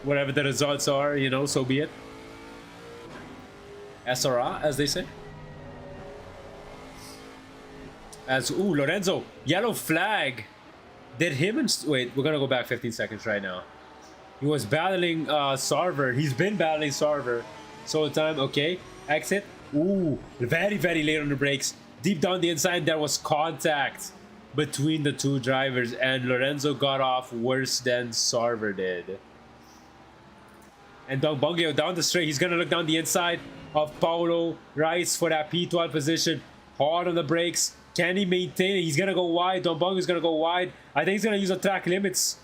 whatever the results are, so be it. SRA, as they say. Lorenzo, yellow flag. Did him and wait, we're gonna go back 15 seconds right now. He was battling Sarver. He's been battling Sarver. So time, okay. Exit. Ooh, very, very late on the brakes. Deep down the inside, there was contact between the two drivers, and Lorenzo got off worse than Sarver did. And Don Bongio down the straight. He's gonna look down the inside of Paulo Rice for that P12 position. Hard on the brakes. Can he maintain it? He's gonna go wide. Don Bongio's gonna go wide. I think he's gonna use the track limits.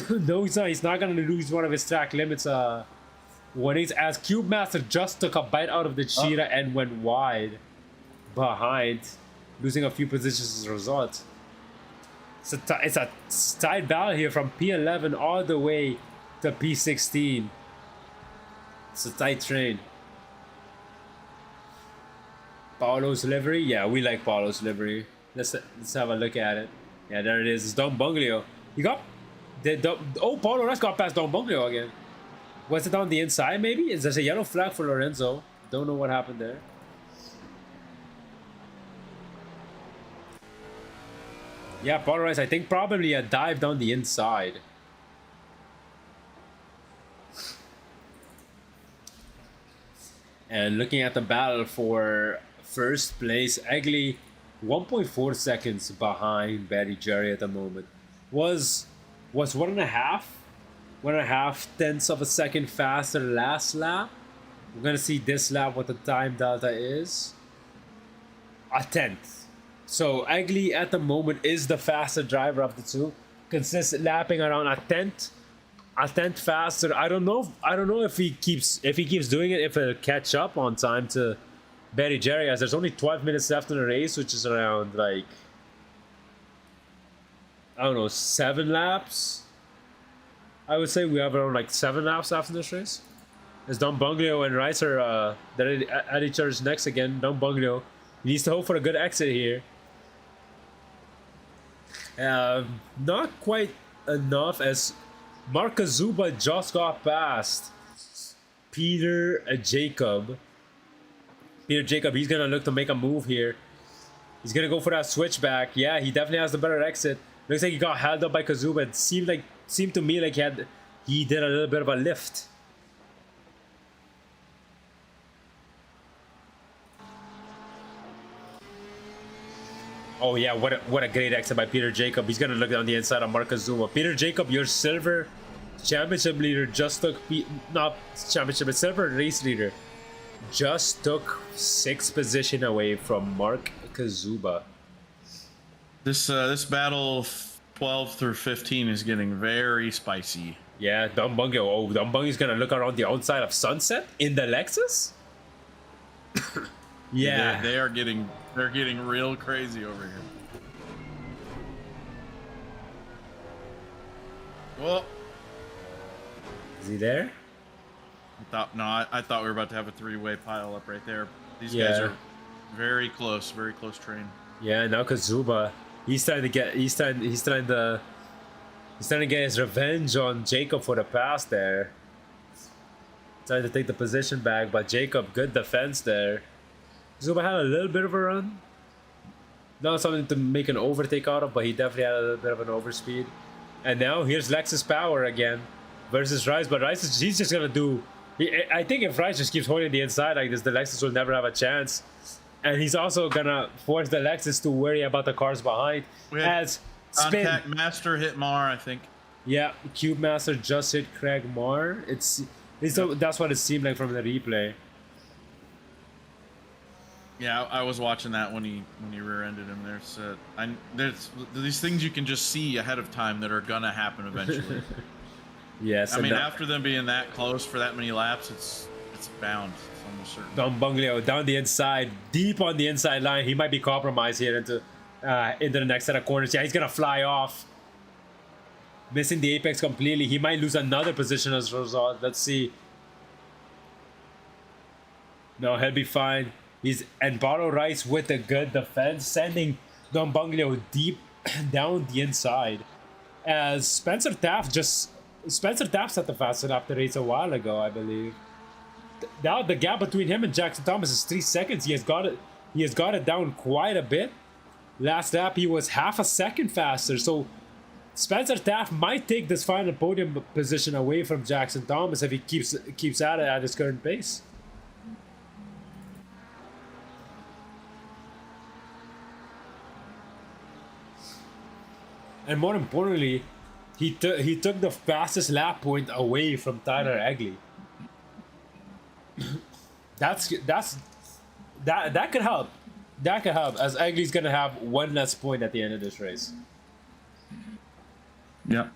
No, he's not. He's not gonna lose one of his track limits. Warnings as Cube Master just took a bite out of the Cheetah and went wide behind, losing a few positions as a result. It's a tight battle here from P11 all the way to P16. It's a tight train. Paulo's livery? Yeah, we like Paulo's livery. Let's have a look at it. Yeah, there it is. It's Don Bunglio. Paulo Rice got past Don Bunglio again. Was it on the inside, maybe? Is there a yellow flag for Lorenzo? Don't know what happened there. Yeah, Paulo Rice, I think probably a dive down the inside. And looking at the battle for first place. Egli 1.4 seconds behind Betty Jerry at the moment. Was 1.5 tenths of a second faster last lap. We're gonna see this lap what the time delta is. A tenth. So Egli at the moment is the faster driver of the two. Consistent lapping around a tenth faster. I don't know if he keeps doing it, if it'll catch up on time to Betty Jerry, as there's only 12 minutes left in the race, which is around like, I don't know, 7 laps. I would say we have around like 7 laps after this race. As Don Bunglio and Rice are they're at each other's necks again. Don Bunglio needs to hope for a good exit here. Not quite enough, as Marcus Zuba just got past Peter Jacob. Peter Jacob, he's gonna look to make a move here. He's gonna go for that switchback. Yeah, he definitely has the better exit. Looks like he got held up by Kazuba. It seemed to me like he did a little bit of a lift. Oh yeah, what a great exit by Peter Jacob. He's gonna look down the inside of Marcus Zuma. Peter Jacob, your silver championship leader, just took not championship, but silver race leader, just took 6th position away from Mark Kazuba. This battle 12 through 15 is getting very spicy. Yeah, Dumbungi. Oh, Dumbungi's gonna look around the outside of Sunset in the Lexus. Yeah, they're getting real crazy over here. Well, is he there? I thought we were about to have a 3-way pile up right there. These guys are very close train. Yeah, now Kazuba, he's trying to get his revenge on Jacob for the pass there. Trying to take the position back, but Jacob, good defense there. Zuba had a little bit of a run. Not something to make an overtake out of, but he definitely had a little bit of an overspeed. And now here's Lexus Power again versus Rice, but Rice he's just gonna do. I think if Rice just keeps holding the inside like this, the Lexus will never have a chance. And he's also gonna force the Lexus to worry about the cars behind. As Contact Master hit Mar, I think. Yeah, Cube Master just hit Craig Mar. That's what it seemed like from the replay. Yeah, I was watching that when he rear-ended him. There's these things you can just see ahead of time that are gonna happen eventually. Yes, I mean, after them being that close for that many laps, it's bound. It's almost certain. Don Bunglio down the inside, deep on the inside line. He might be compromised here into the next set of corners. Yeah, he's gonna fly off, missing the apex completely. He might lose another position as a result. Let's see. No, he'll be fine. And Baro Rice with a good defense, sending Don Bunglio deep down the inside. As Spencer Taft set the fastest lap the race a while ago, I believe. Now the gap between him and Jackson Thomas is 3 seconds. He has got it down quite a bit. Last lap he was half a second faster. So Spencer Taft might take this final podium position away from Jackson Thomas if he keeps at it at his current pace. And more importantly, he took the fastest lap point away from Tyler Egli. that could help. That could help, as Egli's gonna have 1 less point at the end of this race. Yeah.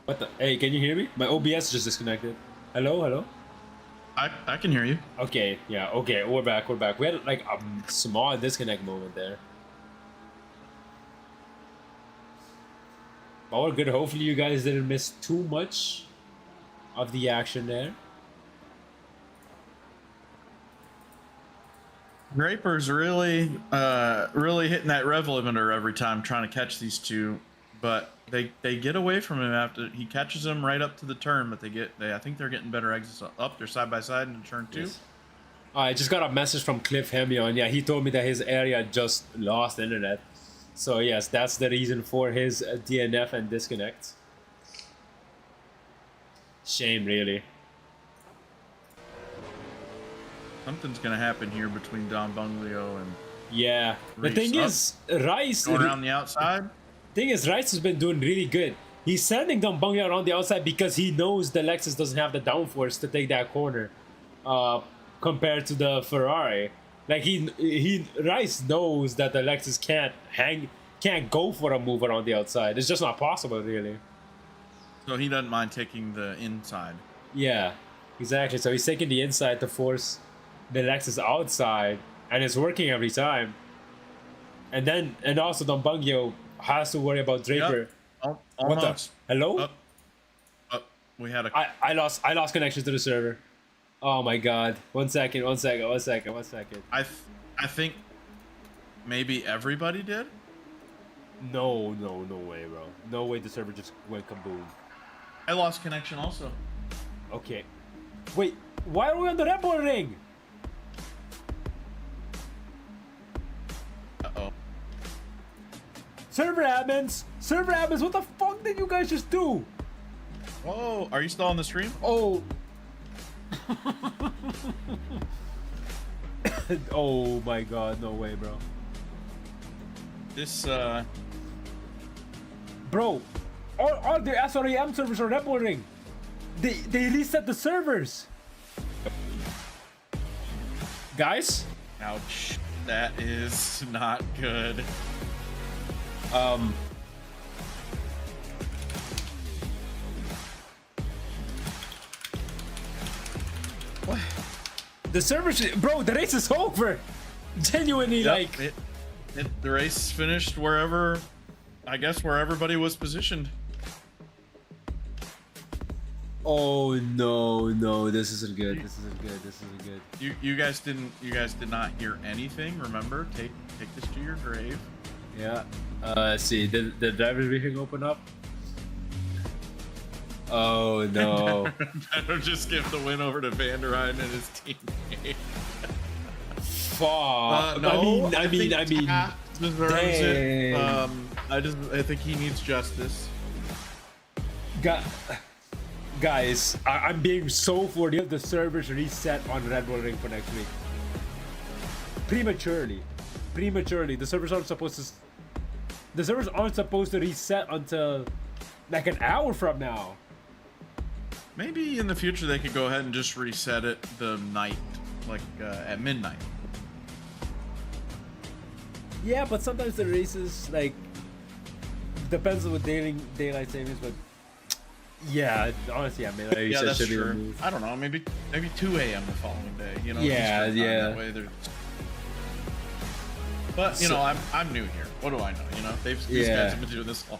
What the? Hey, can you hear me? My OBS just disconnected. Hello. I can hear you. Okay, yeah, okay, we're back. We had like a small disconnect moment there. But we're good. Hopefully you guys didn't miss too much of the action there. Draper's really hitting that rev limiter every time trying to catch these two, but they get away from him after he catches them right up to the turn. But I think they're getting better exits up. They're side by side in turn 2. Yes. I just got a message from Cliff Hemion. Yeah, he told me that his area just lost internet. So yes, that's the reason for his DNF and disconnect. Shame, really. Something's gonna happen here between Don Bunglio and Yeah. The Reese. thing Up. is, Rice. going around the outside. Thing is, Rice has been doing really good. He's sending Don Bunglio around the outside because he knows the Lexus doesn't have the downforce to take that corner, compared to the Ferrari. Like Rice knows that the Lexus can't go for a move around the outside. It's just not possible, really. So he doesn't mind taking the inside. Yeah, exactly. So he's taking the inside to force the Lexus outside, and it's working every time. And also Don Bunglio has to worry about Draper. Yep. Oh, What the? almost. Hello? We had a. I lost connection to the server. Oh my god. One second. I think maybe everybody did. No way, bro. No way the server just went kaboom. I lost connection also. Okay. Wait, why are we on the Red Bull ring? Uh-oh. Server admins, what the fuck did you guys just do? Whoa, are you still on the stream? Oh. Oh my god, no way, bro. This, Bro, all the SRA servers are Red Bull ring. They reset the servers. Guys? ouch. That is not good. What? The servers, bro, the race is over. Genuinely, Yep, like the race finished wherever, I guess where everybody was positioned. oh no, this isn't good. You guys did not hear anything. Remember, take this to your grave. Yeah. Let's see, did the driver's briefing open up? Oh no. Better just give the win over to Van der Rijden and his teammate. Fuck. No, I mean, Taft deserves it. dang. I think he needs justice. Guys, I'm being so for real. The servers reset on Red Bull Ring for next week. Prematurely. The servers aren't supposed to reset until like an hour from now. Maybe in the future they could go ahead and just reset it the night, like at midnight. Yeah, but sometimes the races like depends on what daylight savings, but yeah, honestly, I mean, like, Yeah, that's should be true. removed. I don't know, maybe 2 a.m. the following day. You know. Yeah, Eastern time, yeah. That way but you know, I'm new here. What do I know? You know, these guys have been doing this long.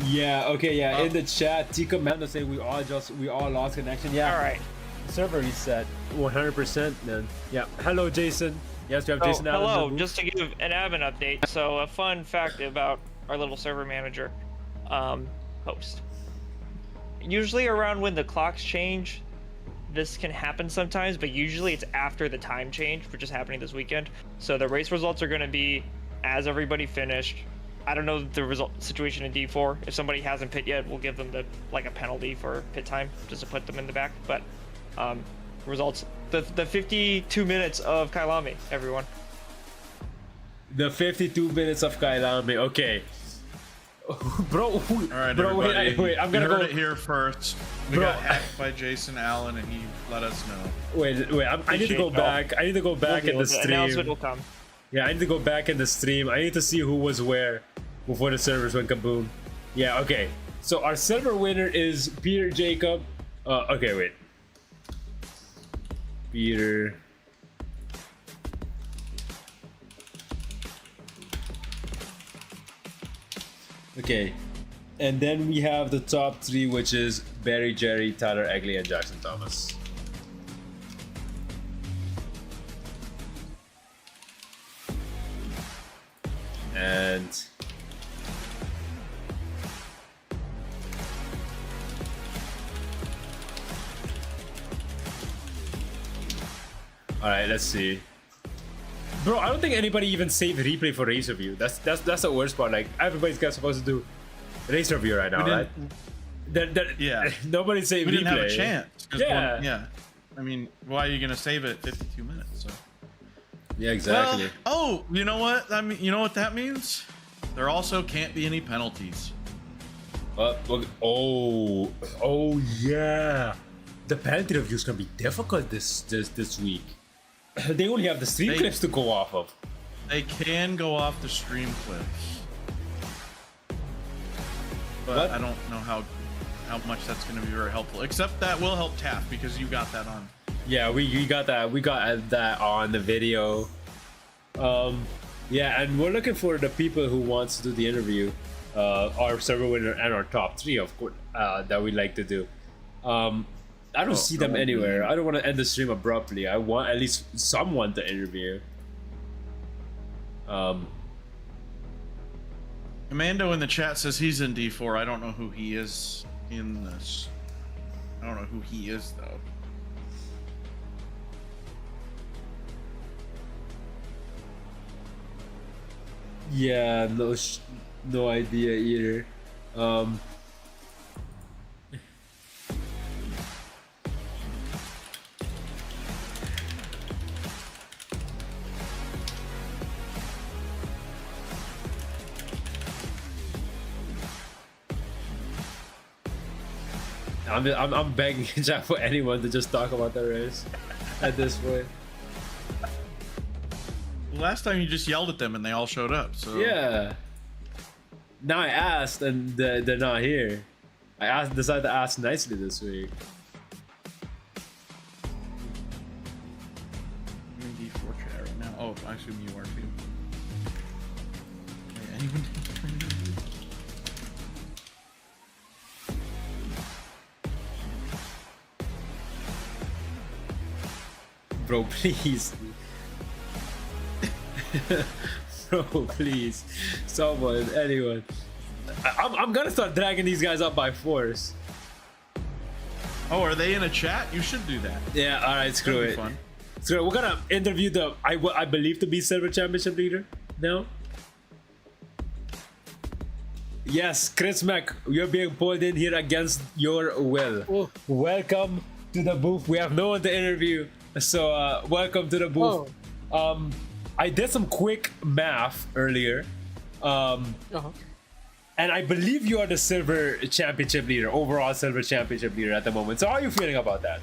Yeah. Okay. Yeah. In the chat, T Commando say we all lost connection. Yeah. All right. Server reset 100%. Then. Yeah. Hello, Jason. Yes, we have Jason. Allen in the Hello, booth. just to give an admin update. So a fun fact about our little server manager host. Usually around when the clocks change, this can happen sometimes, but usually it's after the time change, which is happening this weekend. So the race results are going to be as everybody finished. I don't know the result situation in D4. If somebody hasn't pit yet, we'll give them a penalty for pit time just to put them in the back. But results, the 52 minutes of Kyalami, everyone. The 52 minutes of Kyalami. Okay. Bro, All right, bro, everybody. wait, I'm gonna you heard go. it here first. We Bro. got hacked by Jason Allen, and he let us know. Wait, I need to go back. I need to go back in the Announcement stream. will come. Yeah, I need to go back in the stream. I need to see who was where before the servers went kaboom. Yeah, okay. So our silver winner is Peter Jacob. Okay, wait. Peter. Okay. And then we have the top three, which is Barry, Jerry, Tyler Egley, and Jackson Thomas. And all right, let's see. Bro, I don't think anybody even saved replay for race review. That's the worst part. Like everybody's supposed to do race review right now, right? Yeah. Nobody saved We replay. didn't have a chance. 'cause Yeah. yeah. I mean, why are you gonna save it 52 minutes? So. Yeah, exactly. Well, oh, you know what? I mean, you know what that means? There also can't be any penalties. Oh yeah. The penalty review is gonna be difficult this week. They only have the stream clips to go off of. They can go off the stream clips, but I don't know how much that's going to be very helpful. Except that will help Taff because you got that on. Yeah, we got that on the video. Yeah, and we're looking for the people who wants to do the interview, our server winner and our top 3, of course, that we like to do. I don't see them anywhere. I don't want to end the stream abruptly. I want at least someone to interview. Commando in the chat says he's in D4. I don't know who he is in this. I don't know who he is though. Yeah, no idea either. I'm begging chat for anyone to just talk about the race at this point. Last time you just yelled at them and they all showed up. So yeah. Now I asked and they're not here. Decided to ask nicely this week. I'm in D4 chat right now. Oh, I assume you are too. Wait, anyone? Bro, please. Bro, please. Someone, anyone. I'm gonna start dragging these guys up by force. Oh, are they in a chat? You should do that. Yeah, alright, screw it. Fun. So we're gonna interview the I believe to be Silver Championship leader now. Yes, Chris Mack, you're being pulled in here against your will. Oh. Welcome to the booth. We have no one to interview, so welcome to the booth. Oh. I did some quick math earlier, and I believe you are the Silver Championship leader, overall Silver Championship leader at the moment. So how are you feeling about that?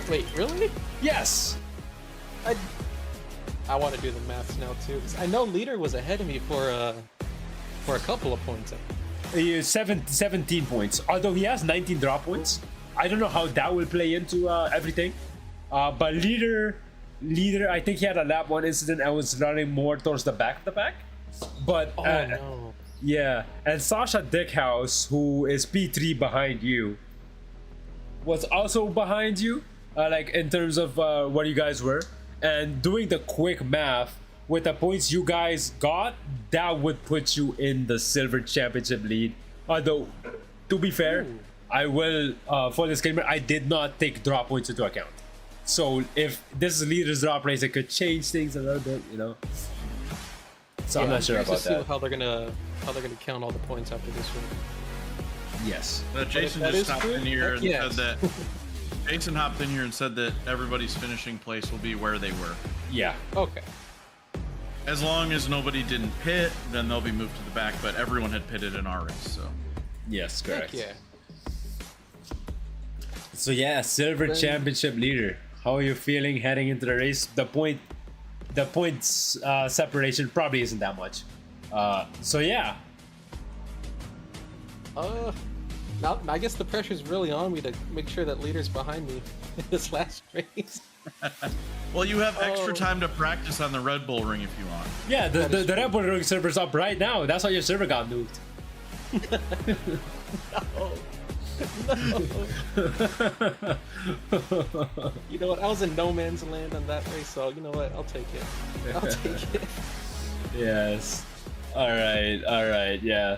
Wait, really? Yes. I want to do the maths now too, 'cause I know leader was ahead of me for a couple of points. He is 17 points, although he has 19 drop points. I don't know how that will play into everything, but leader, I think he had a lap 1 incident and was running more towards the back of the pack. But no. yeah, and Sasha Dickhouse, who is P3 behind you, was also behind you, like in terms of where you guys were. And doing the quick math with the points you guys got, that would put you in the Silver Championship lead. Although, to be fair, I will, for disclaimer, I did not take drop points into account. So if this is leader's drop race, it could change things a little bit, you know. So I'm not sure about that. How they're gonna count all the points after this one. Yes. Jason just hopped in here and said that. Jason hopped in here and said that everybody's finishing place will be where they were. Yeah. Okay. As long as nobody didn't pit, then they'll be moved to the back. But everyone had pitted in our race, so. Yes, correct. Heck yeah. So yeah, Silver Championship leader. How are you feeling heading into the race? The points separation probably isn't that much. So yeah. Now I guess the pressure's really on me to make sure that leader's behind me in this last race. Well, you have extra time to practice on the Red Bull ring if you want. Yeah, the Red Bull ring server's up right now. That's why your server got nuked. No. You know what? I was in no man's land on that race, so you know what? I'll take it. I'll take it. Yes. All right. Yeah.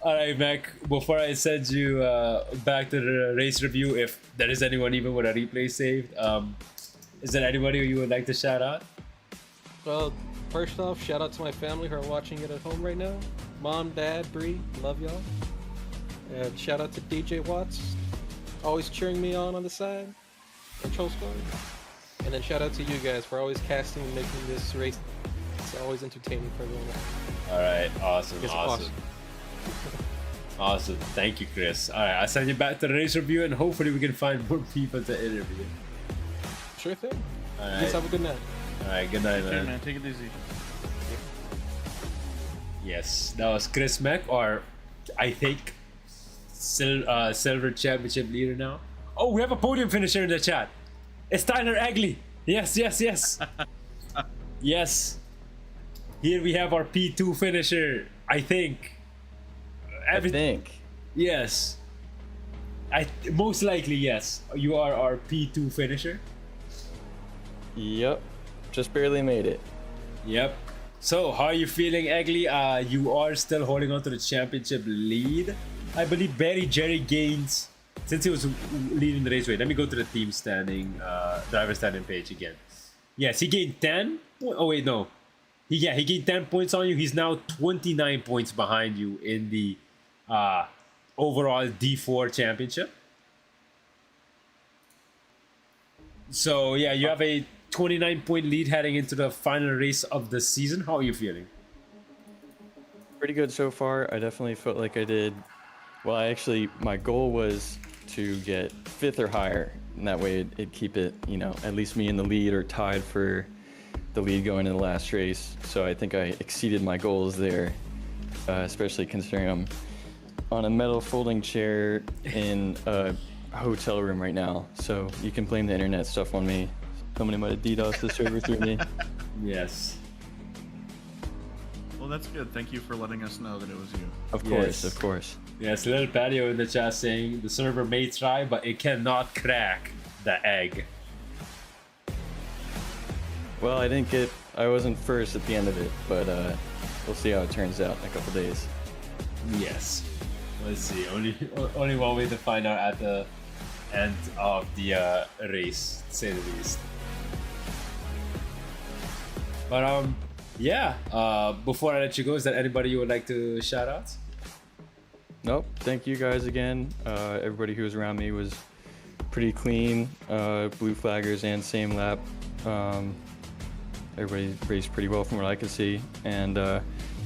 All right, Mac. Before I send you back to the race review, if there is anyone even with a replay saved, is there anybody you would like to shout out? Well, first off, shout out to my family who are watching it at home right now. Mom, Dad, Bree, love y'all. And shout out to DJ Watts, always cheering me on the side. control squad. And then shout out to you guys for always casting and making this race always entertaining for everyone. All right, awesome, It's awesome. Awesome, thank you, Chris. All right, I'll send you back to the race review, and hopefully we can find more people to interview. Sure thing. All You right. guys have a good night. All right, good night, Okay, man. man, take it easy. Yes, that was Chris Mack, or I think silver championship leader now. Oh, we have a podium finisher in the chat. It's Tyler Egley. Yes, yes, yes. Yes. Here we have our P2 finisher. I think. I think. Yes. Most likely yes. You are our P2 finisher. Yep. Just barely made it. Yep. So, how are you feeling, Egley? You are still holding on to the championship lead. I believe Barry Jerry gains, since he was leading the race. Wait, let me go to the team standing, driver standing page again. Yes, he gained 10. Oh, wait, no. He gained 10 points on you. He's now 29 points behind you in the overall D4 championship. So, yeah, you have a 29-point lead heading into the final race of the season. How are you feeling? Pretty good so far. I definitely felt like I did. Well, my goal was to get 5th or higher, and that way it'd keep it, at least me in the lead or tied for the lead going into the last race. So I think I exceeded my goals there, especially considering I'm on a metal folding chair in a hotel room right now. So you can blame the internet stuff on me. Somebody might have DDoSed the server through me. Yes. Well, that's good. Thank you for letting us know that it was you. Of course, Yes. of course. Yes, little patio in the chat saying the server may try, but it cannot crack the egg. Well, I wasn't first at the end of it, but we'll see how it turns out in a couple days. Yes. Let's see. Only one way to find out at the end of the race, to say the least. But yeah. Before I let you go, is there anybody you would like to shout out? Nope. Thank you guys again. Everybody who was around me was pretty clean. Blue flaggers and same lap. Everybody raced pretty well from what I could see. And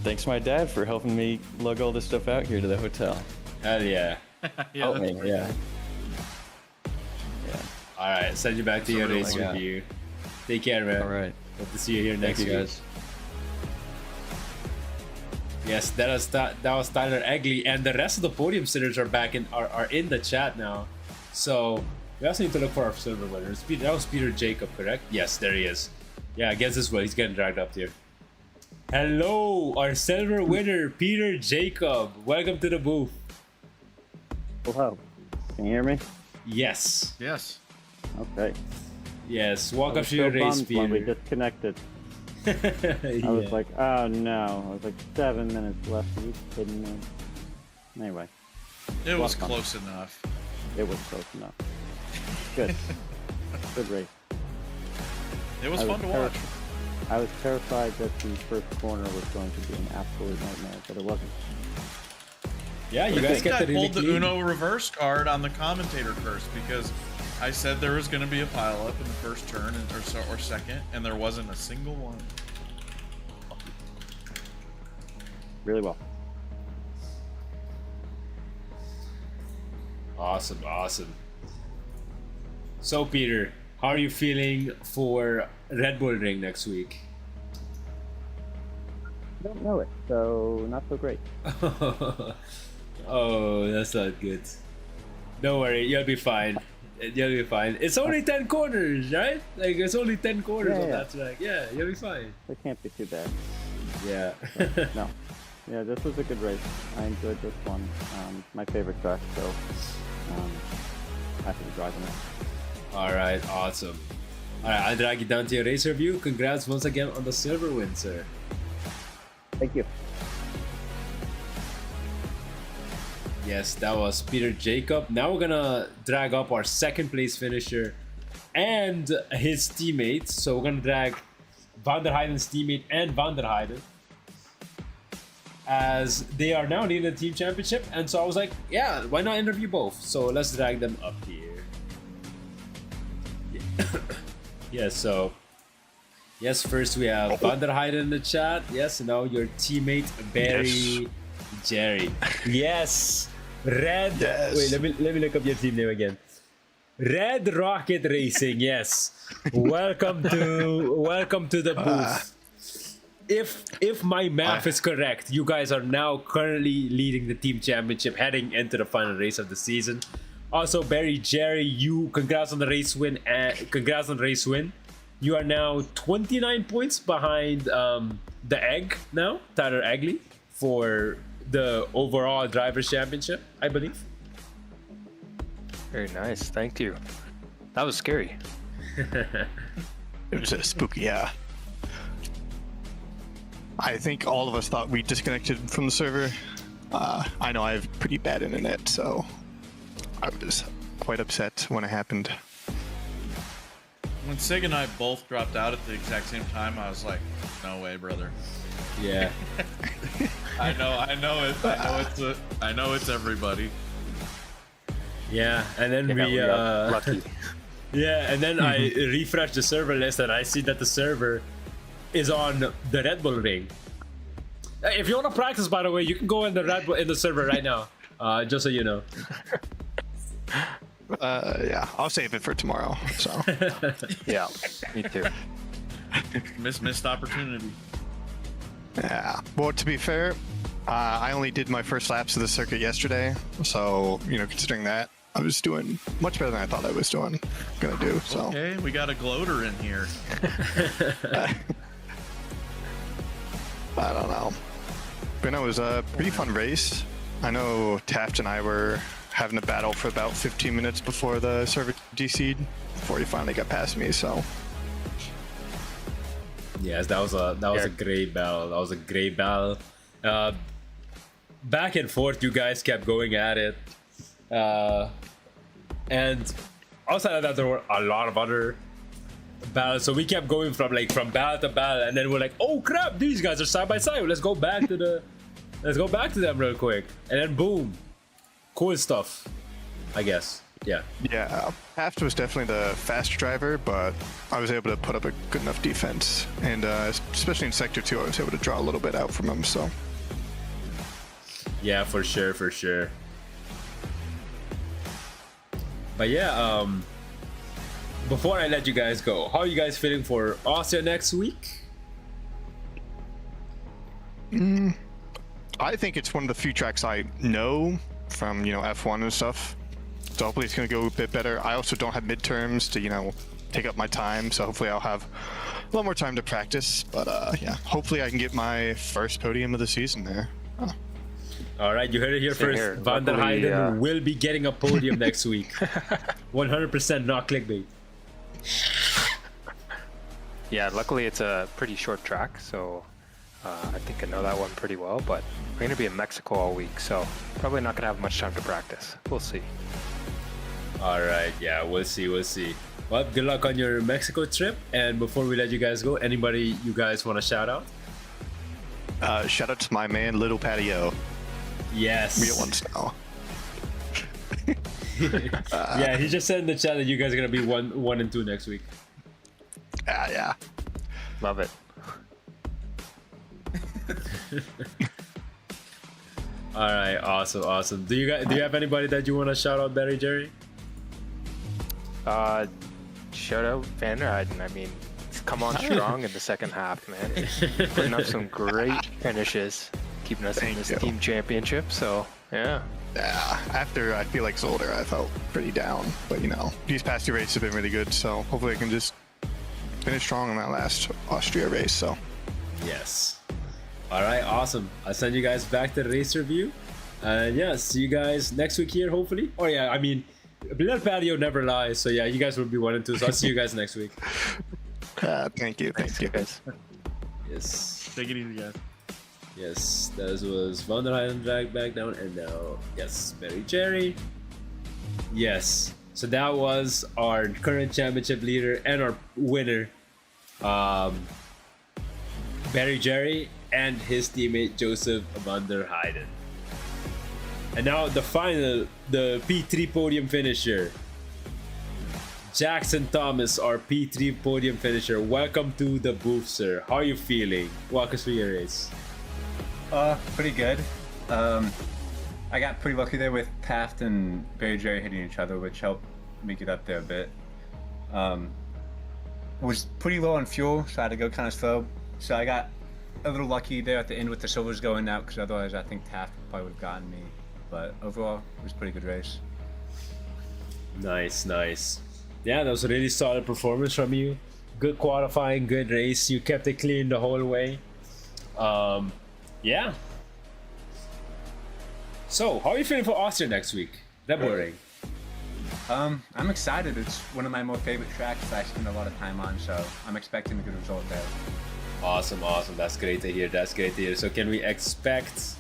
thanks to my dad for helping me lug all this stuff out here to the hotel. Hell yeah. Yeah, Help me, that's yeah. Alright, send you back to your really race nice. review. Take care, man. All right. Hope to see you here Thank next you week. guys. Yes, that was Tyler Egley, and the rest of the podium sitters are back are in the chat now. So we also need to look for our silver winners. That was Peter Jacob, correct? Yes, there he is. Yeah, I guess this way he's getting dragged up here. Hello, our silver winner, Peter Jacob. Welcome to the booth. Hello. Can you hear me? Yes. Yes. Okay. Yes. Walk I up was to your so race, bummed when we Peter. disconnected. Yeah. I was like, oh no. I was like 7 minutes left. Are you kidding me? Anyway, It was Welcome. close enough. it was close enough. Good. Good race. It was I fun to terri- watch. I was terrified that the first corner was going to be an absolute nightmare, but it wasn't. Yeah, you I guys think kept I it really pulled the clean. Uno reverse card on the commentator curse because I said there was going to be a pileup in the first turn or second, and there wasn't a single one. Really well. Awesome, awesome. So, Peter, how are you feeling for Red Bull Ring next week? I don't know it, so not so great. Oh, that's not good. Don't worry, you'll be fine. You'll be fine. It's only 10 corners, right? Like, it's only 10 corners on Yeah. that track. Yeah, you'll be fine. It can't be too bad. Yeah. No. Yeah, this was a good race. I enjoyed this one. My favorite track, so happy to drive in it. Alright, awesome. Alright, I'll drag you down to your race review. Congrats once again on the silver win, sir. Thank you. Yes, that was Peter Jacob. Now we're gonna drag up our second place finisher and his teammates. So we're gonna drag Van der Heiden's teammate and Van der Heiden, as they are now leading the team championship. And so I was like, yeah, why not interview both? So let's drag them up here. Yes, so yes, first we have Van der Heijden in the chat. Yes, now your teammate Barry Jerry. Yes, Red. Yes. Wait, let me look up your team name again. Red Rocket Racing. Yes, welcome to the booth. If my math is correct, you guys are now currently leading the team championship, heading into the final race of the season. Also, Barry Jerry, congrats on the race win. You are now 29 points behind the Egg now, Tyler Eggley, for the overall drivers championship, I believe. Very nice. Thank you. That was scary. It was spooky, yeah. I think all of us thought we disconnected from the server. I know I have pretty bad internet, so I was quite upset when it happened. When Sig and I both dropped out at the exact same time, I was like, "No way, brother." Yeah. I know it's everybody. Yeah, and then we got lucky. Yeah, and then I refreshed the server list and I see that the server is on the Red Bull ring. If you want to practice, by the way, you can go in the server right now. Just so you know. Yeah, I'll save it for tomorrow. So. Yeah, me too. Missed opportunity. Yeah. Well, to be fair, I only did my first laps of the circuit yesterday, so considering that, I was doing much better than I thought I was gonna do. So. Okay, we got a gloater in here. I don't know. But no, it was a pretty fun race. I know Taft and I were having a battle for about 15 minutes before the server DC'd, before he finally got past me, so. Yes, that was a great battle. That was a great battle. Back and forth, you guys kept going at it. And outside of that, there were a lot of other battles, so we kept going from battle to battle, and then we're like, oh crap, these guys are side by side. Let's go back to them real quick, and then boom, cool stuff, I guess. Yeah. Taft was definitely the faster driver, but I was able to put up a good enough defense, and especially in sector 2, I was able to draw a little bit out from him. So yeah, for sure. But yeah, before I let you guys go, how are you guys feeling for Austria next week? I think it's one of the few tracks I know from F1 and stuff. So hopefully it's going to go a bit better. I also don't have midterms to take up my time, so hopefully I'll have a lot more time to practice. But yeah, hopefully I can get my first podium of the season there. All right, you heard it here first. Van der Heijden will be getting a podium next week. 100% not clickbait. Yeah, luckily it's a pretty short track, so I think I know that one pretty well, but we're going to be in Mexico all week, so probably not going to have much time to practice. We'll see. All right, yeah, we'll see. Well, good luck on your Mexico trip, and before we let you guys go, anybody you guys want to shout out? Shout out to my man, Little Patio. Yes. Real ones now. Yeah, he just said in the chat that you guys are going to be 1 and 2 next week. Yeah. Love it. All right, awesome. Do you have anybody that you want to shout out, Barry Jerry? Shout out Van der Heijden. I mean, it's come on strong in the second half, man. Putting up some great finishes, keeping us in this team championship. So yeah. Yeah, after I feel like Zolder, I felt pretty down, but these past 2 races have been really good, so hopefully I can just finish strong in that last Austria race. So yes. All right, awesome. I'll send you guys back to the race review, and yeah, see you guys next week here, hopefully. Oh yeah, I mean, Little Patio never lies, so yeah, you guys will be 1 and 2. So I'll see you guys next week. Thank you guys. Yes. Take it easy, guys. Yes, that was Van der Heijden dragged back down, and now, yes, Barry Jerry. Yes, so that was our current championship leader and our winner, Barry Jerry, and his teammate Joseph Van der Heijden. And now the final, the P3 podium finisher, Jackson Thomas, our P3 podium finisher. Welcome to the booth, sir. How are you feeling? Walk us through your race. Pretty good. I got pretty lucky there with Taft and Barry Jerry hitting each other, which helped me get up there a bit. Was pretty low on fuel, so I had to go kind of slow. So I got a little lucky there at the end with the silvers going out, because otherwise I think Taft probably would have gotten me. But overall, it was a pretty good race. Nice, nice. Yeah, that was a really solid performance from you. Good qualifying, good race. You kept it clean the whole way. Yeah. So, how are you feeling for Austria next week? Red Bull Ring. I'm excited. It's one of my more favorite tracks that I spend a lot of time on, so I'm expecting a good result there. Awesome, awesome. That's great to hear. That's great to hear. So, can we expect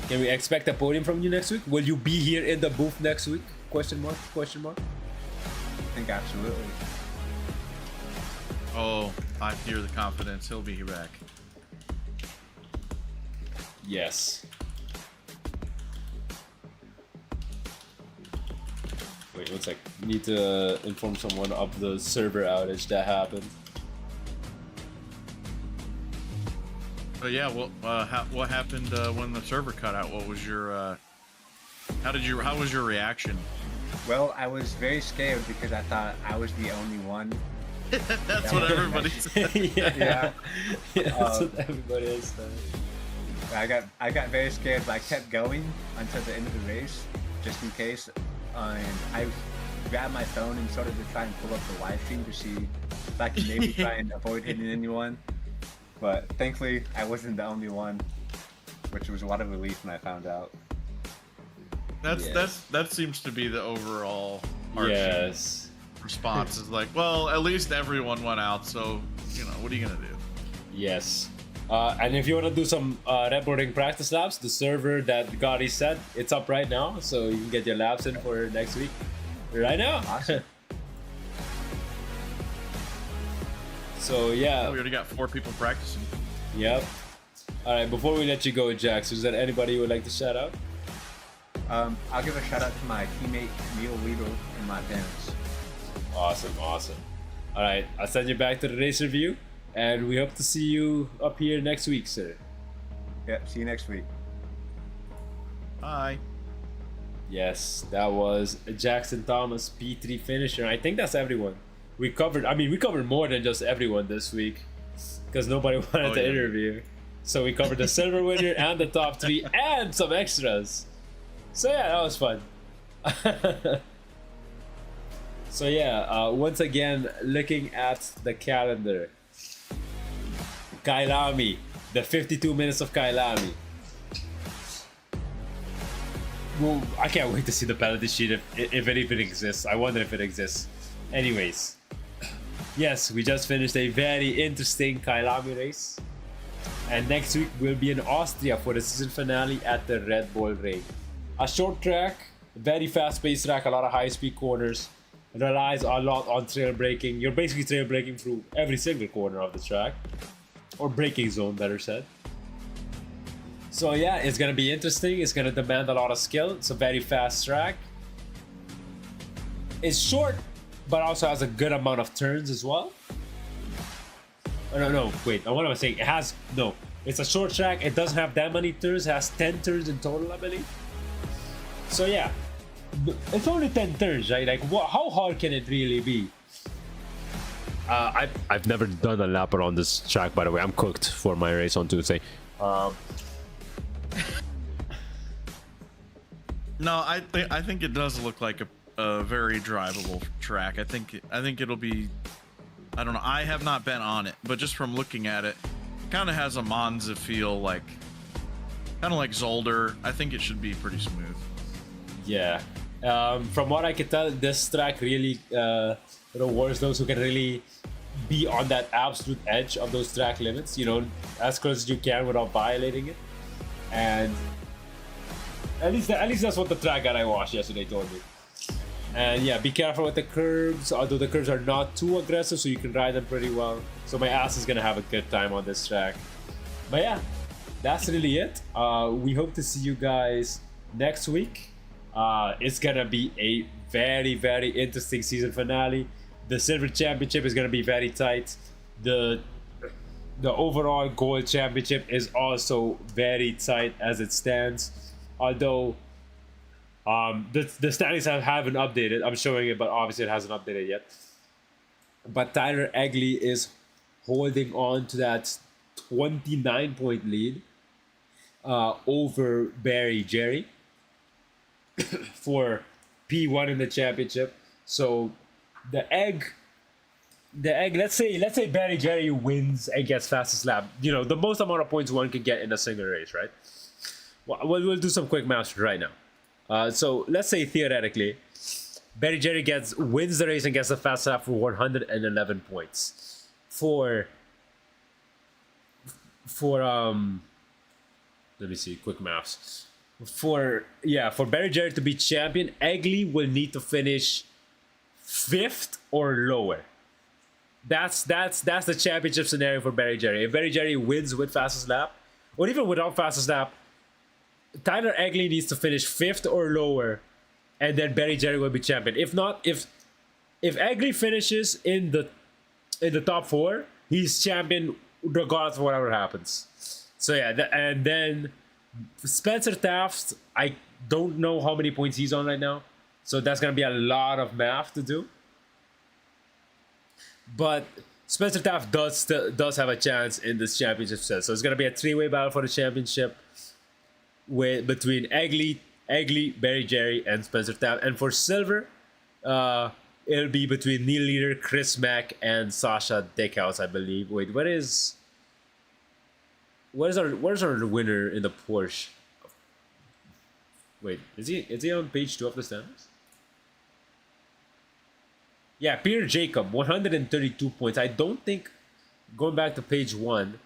a podium from you next week? Will you be here in the booth next week? Question mark? Question mark? I think absolutely. Oh, I hear the confidence. He'll be back. Yes. Wait, one sec. Need to inform someone of the server outage that happened. Yeah, well, what happened when the server cut out? What was your how was your reaction? Well, I was very scared because I thought I was the only one. That's what everybody said. Yeah, that's what everybody is saying. I got very scared, but I kept going until the end of the race, just in case. And I grabbed my phone and started to try and pull up the live stream to see if I could maybe try and avoid hitting anyone. But thankfully, I wasn't the only one, which was a lot of relief when I found out. That seems to be the overall response. Is like, well, at least everyone went out, so you know, what are you gonna do? Yes. And if you want to do some Red Bull Ring practice laps, the server that Gotti said, it's up right now, so you can get your laps in for next week. Right now. Awesome. So yeah. We already got 4 people practicing. Yep. All right. Before we let you go, Jax, is there anybody you would like to shout out? I'll give a shout out to my teammate Neil Weedle and my parents. Awesome, awesome. All right, I'll send you back to the race review, and we hope to see you up here next week, sir. Yep, see you next week. Bye. Yes, that was Jackson Thomas, P3 finisher. I think that's everyone. We covered more than just everyone this week, because nobody wanted to interview. So we covered the silver winner and the top 3 and some extras. So yeah, that was fun. So yeah, once again, looking at the calendar. Kyalami, the 52 minutes of Kyalami. Well, I can't wait to see the penalty sheet if it even exists. I wonder if it exists. Anyways, yes, we just finished a very interesting Kyalami race. And next week we'll be in Austria for the season finale at the Red Bull Ring. A short track, very fast-paced track, a lot of high-speed corners. It relies a lot on trail braking. You're basically trail braking through every single corner of the track. Or braking zone, better said. So yeah, it's gonna be interesting. It's gonna demand a lot of skill. It's a very fast track. It's short, but also has a good amount of turns as well. Oh, no, wait. What am I saying? It's a short track. It doesn't have that many turns. It has 10 turns in total, I believe. So yeah, it's only 10 turns, right? Like, how hard can it really be? I've never done a lap around this track, by the way. I'm cooked for my race on Tuesday. No, I think it does look like a very drivable track. I think it'll be. I don't know. I have not been on it, but just from looking at it, it kind of has a Monza feel, like kind of like Zolder. I think it should be pretty smooth. Yeah. From what I can tell, this track really rewards those who can really be on that absolute edge of those track limits, you know, as close as you can without violating it. And at least that's what the track guy I watched yesterday told me. And yeah, be careful with the curbs, although the curbs are not too aggressive, so you can ride them pretty well. So my ass is gonna have a good time on this track. But yeah, that's really it. We hope to see you guys next week. It's gonna be a very, very interesting season finale. The Silver Championship is gonna be very tight. The overall Gold Championship is also very tight as it stands. Although the standings haven't updated. I'm showing it, but obviously it hasn't updated yet. But Tyler Egley is holding on to that 29-point lead over Barry Jerry for P1 in the championship. So the egg, let's say Barry Jerry wins and gets fastest lap. You know, the most amount of points one could get in a single race, right? Well, we'll do some quick math right now. So let's say theoretically, Barry Jerry wins the race and gets the fast lap for 111 points. For let me see, quick maths. For Barry Jerry to be champion, Egley will need to finish 5th or lower. That's the championship scenario for Barry Jerry. If Barry Jerry wins with fastest lap, or even without fastest lap, Tyler Egley needs to finish 5th or lower, and then Barry Jerry will be champion. If not, if Egley finishes in the top 4, he's champion regardless of whatever happens. So yeah, and then Spencer Taft, I don't know how many points he's on right now, so that's gonna be a lot of math to do. But Spencer Taft does have a chance in this championship set, so it's gonna be a 3-way battle for the championship between Egley, Barry Jerry, and Spencer Taft. And for silver, it'll be between Neil Leader, Chris Mack, and Sasha Dickhouse, I believe. Wait, where's our winner in the Porsche? Wait, is he on page 2 of the standings? Yeah, Peter Jacob, 132 points. I don't think, going back to page 1,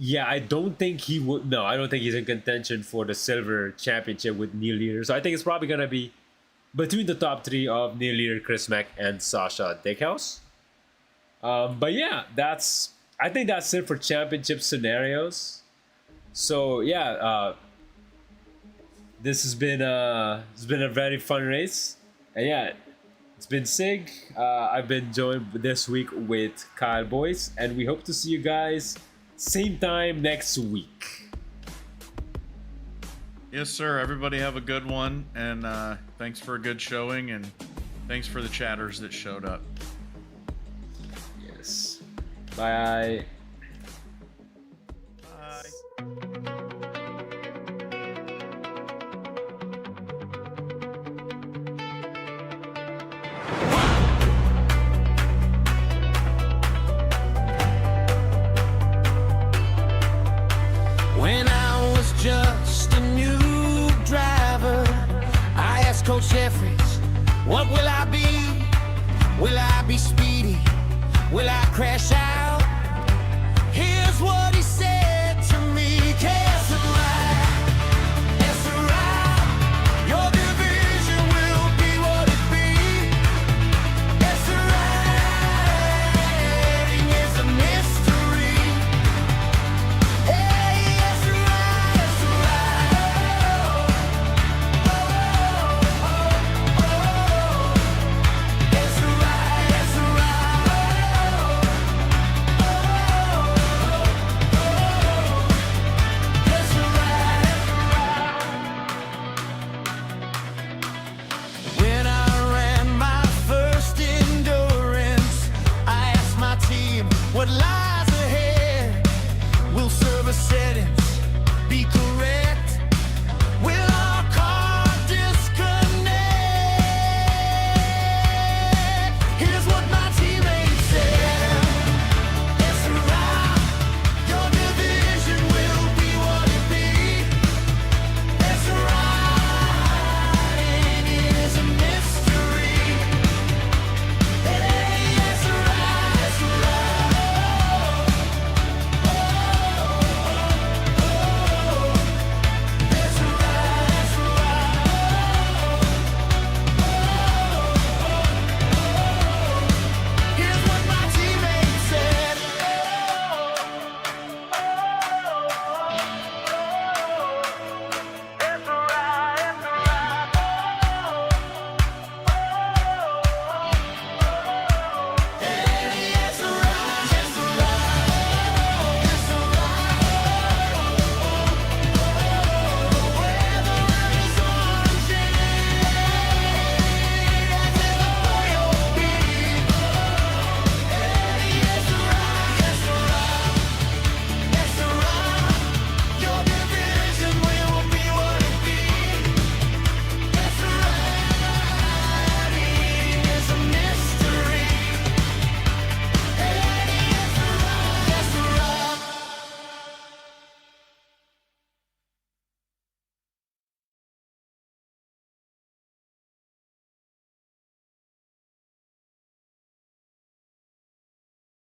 yeah, I don't think he would. No, I don't think he's in contention for the silver championship with Neil Leader. So I think it's probably gonna be between the top 3 of Neil Leader, Chris Mack, and Sasha Dickhouse. But yeah, I think that's it for championship scenarios. So yeah, this has been a very fun race, and yeah, it's been Sig. I've been joined this week with Kyle Boyce, and we hope to see you guys same time next week. Yes, sir. Everybody have a good one, and thanks for a good showing, and thanks for the chatters that showed up. Yes. Bye. When I was just a new driver, I asked Coach Jeffries, what will I be? Will I be speedy? Will I crash out?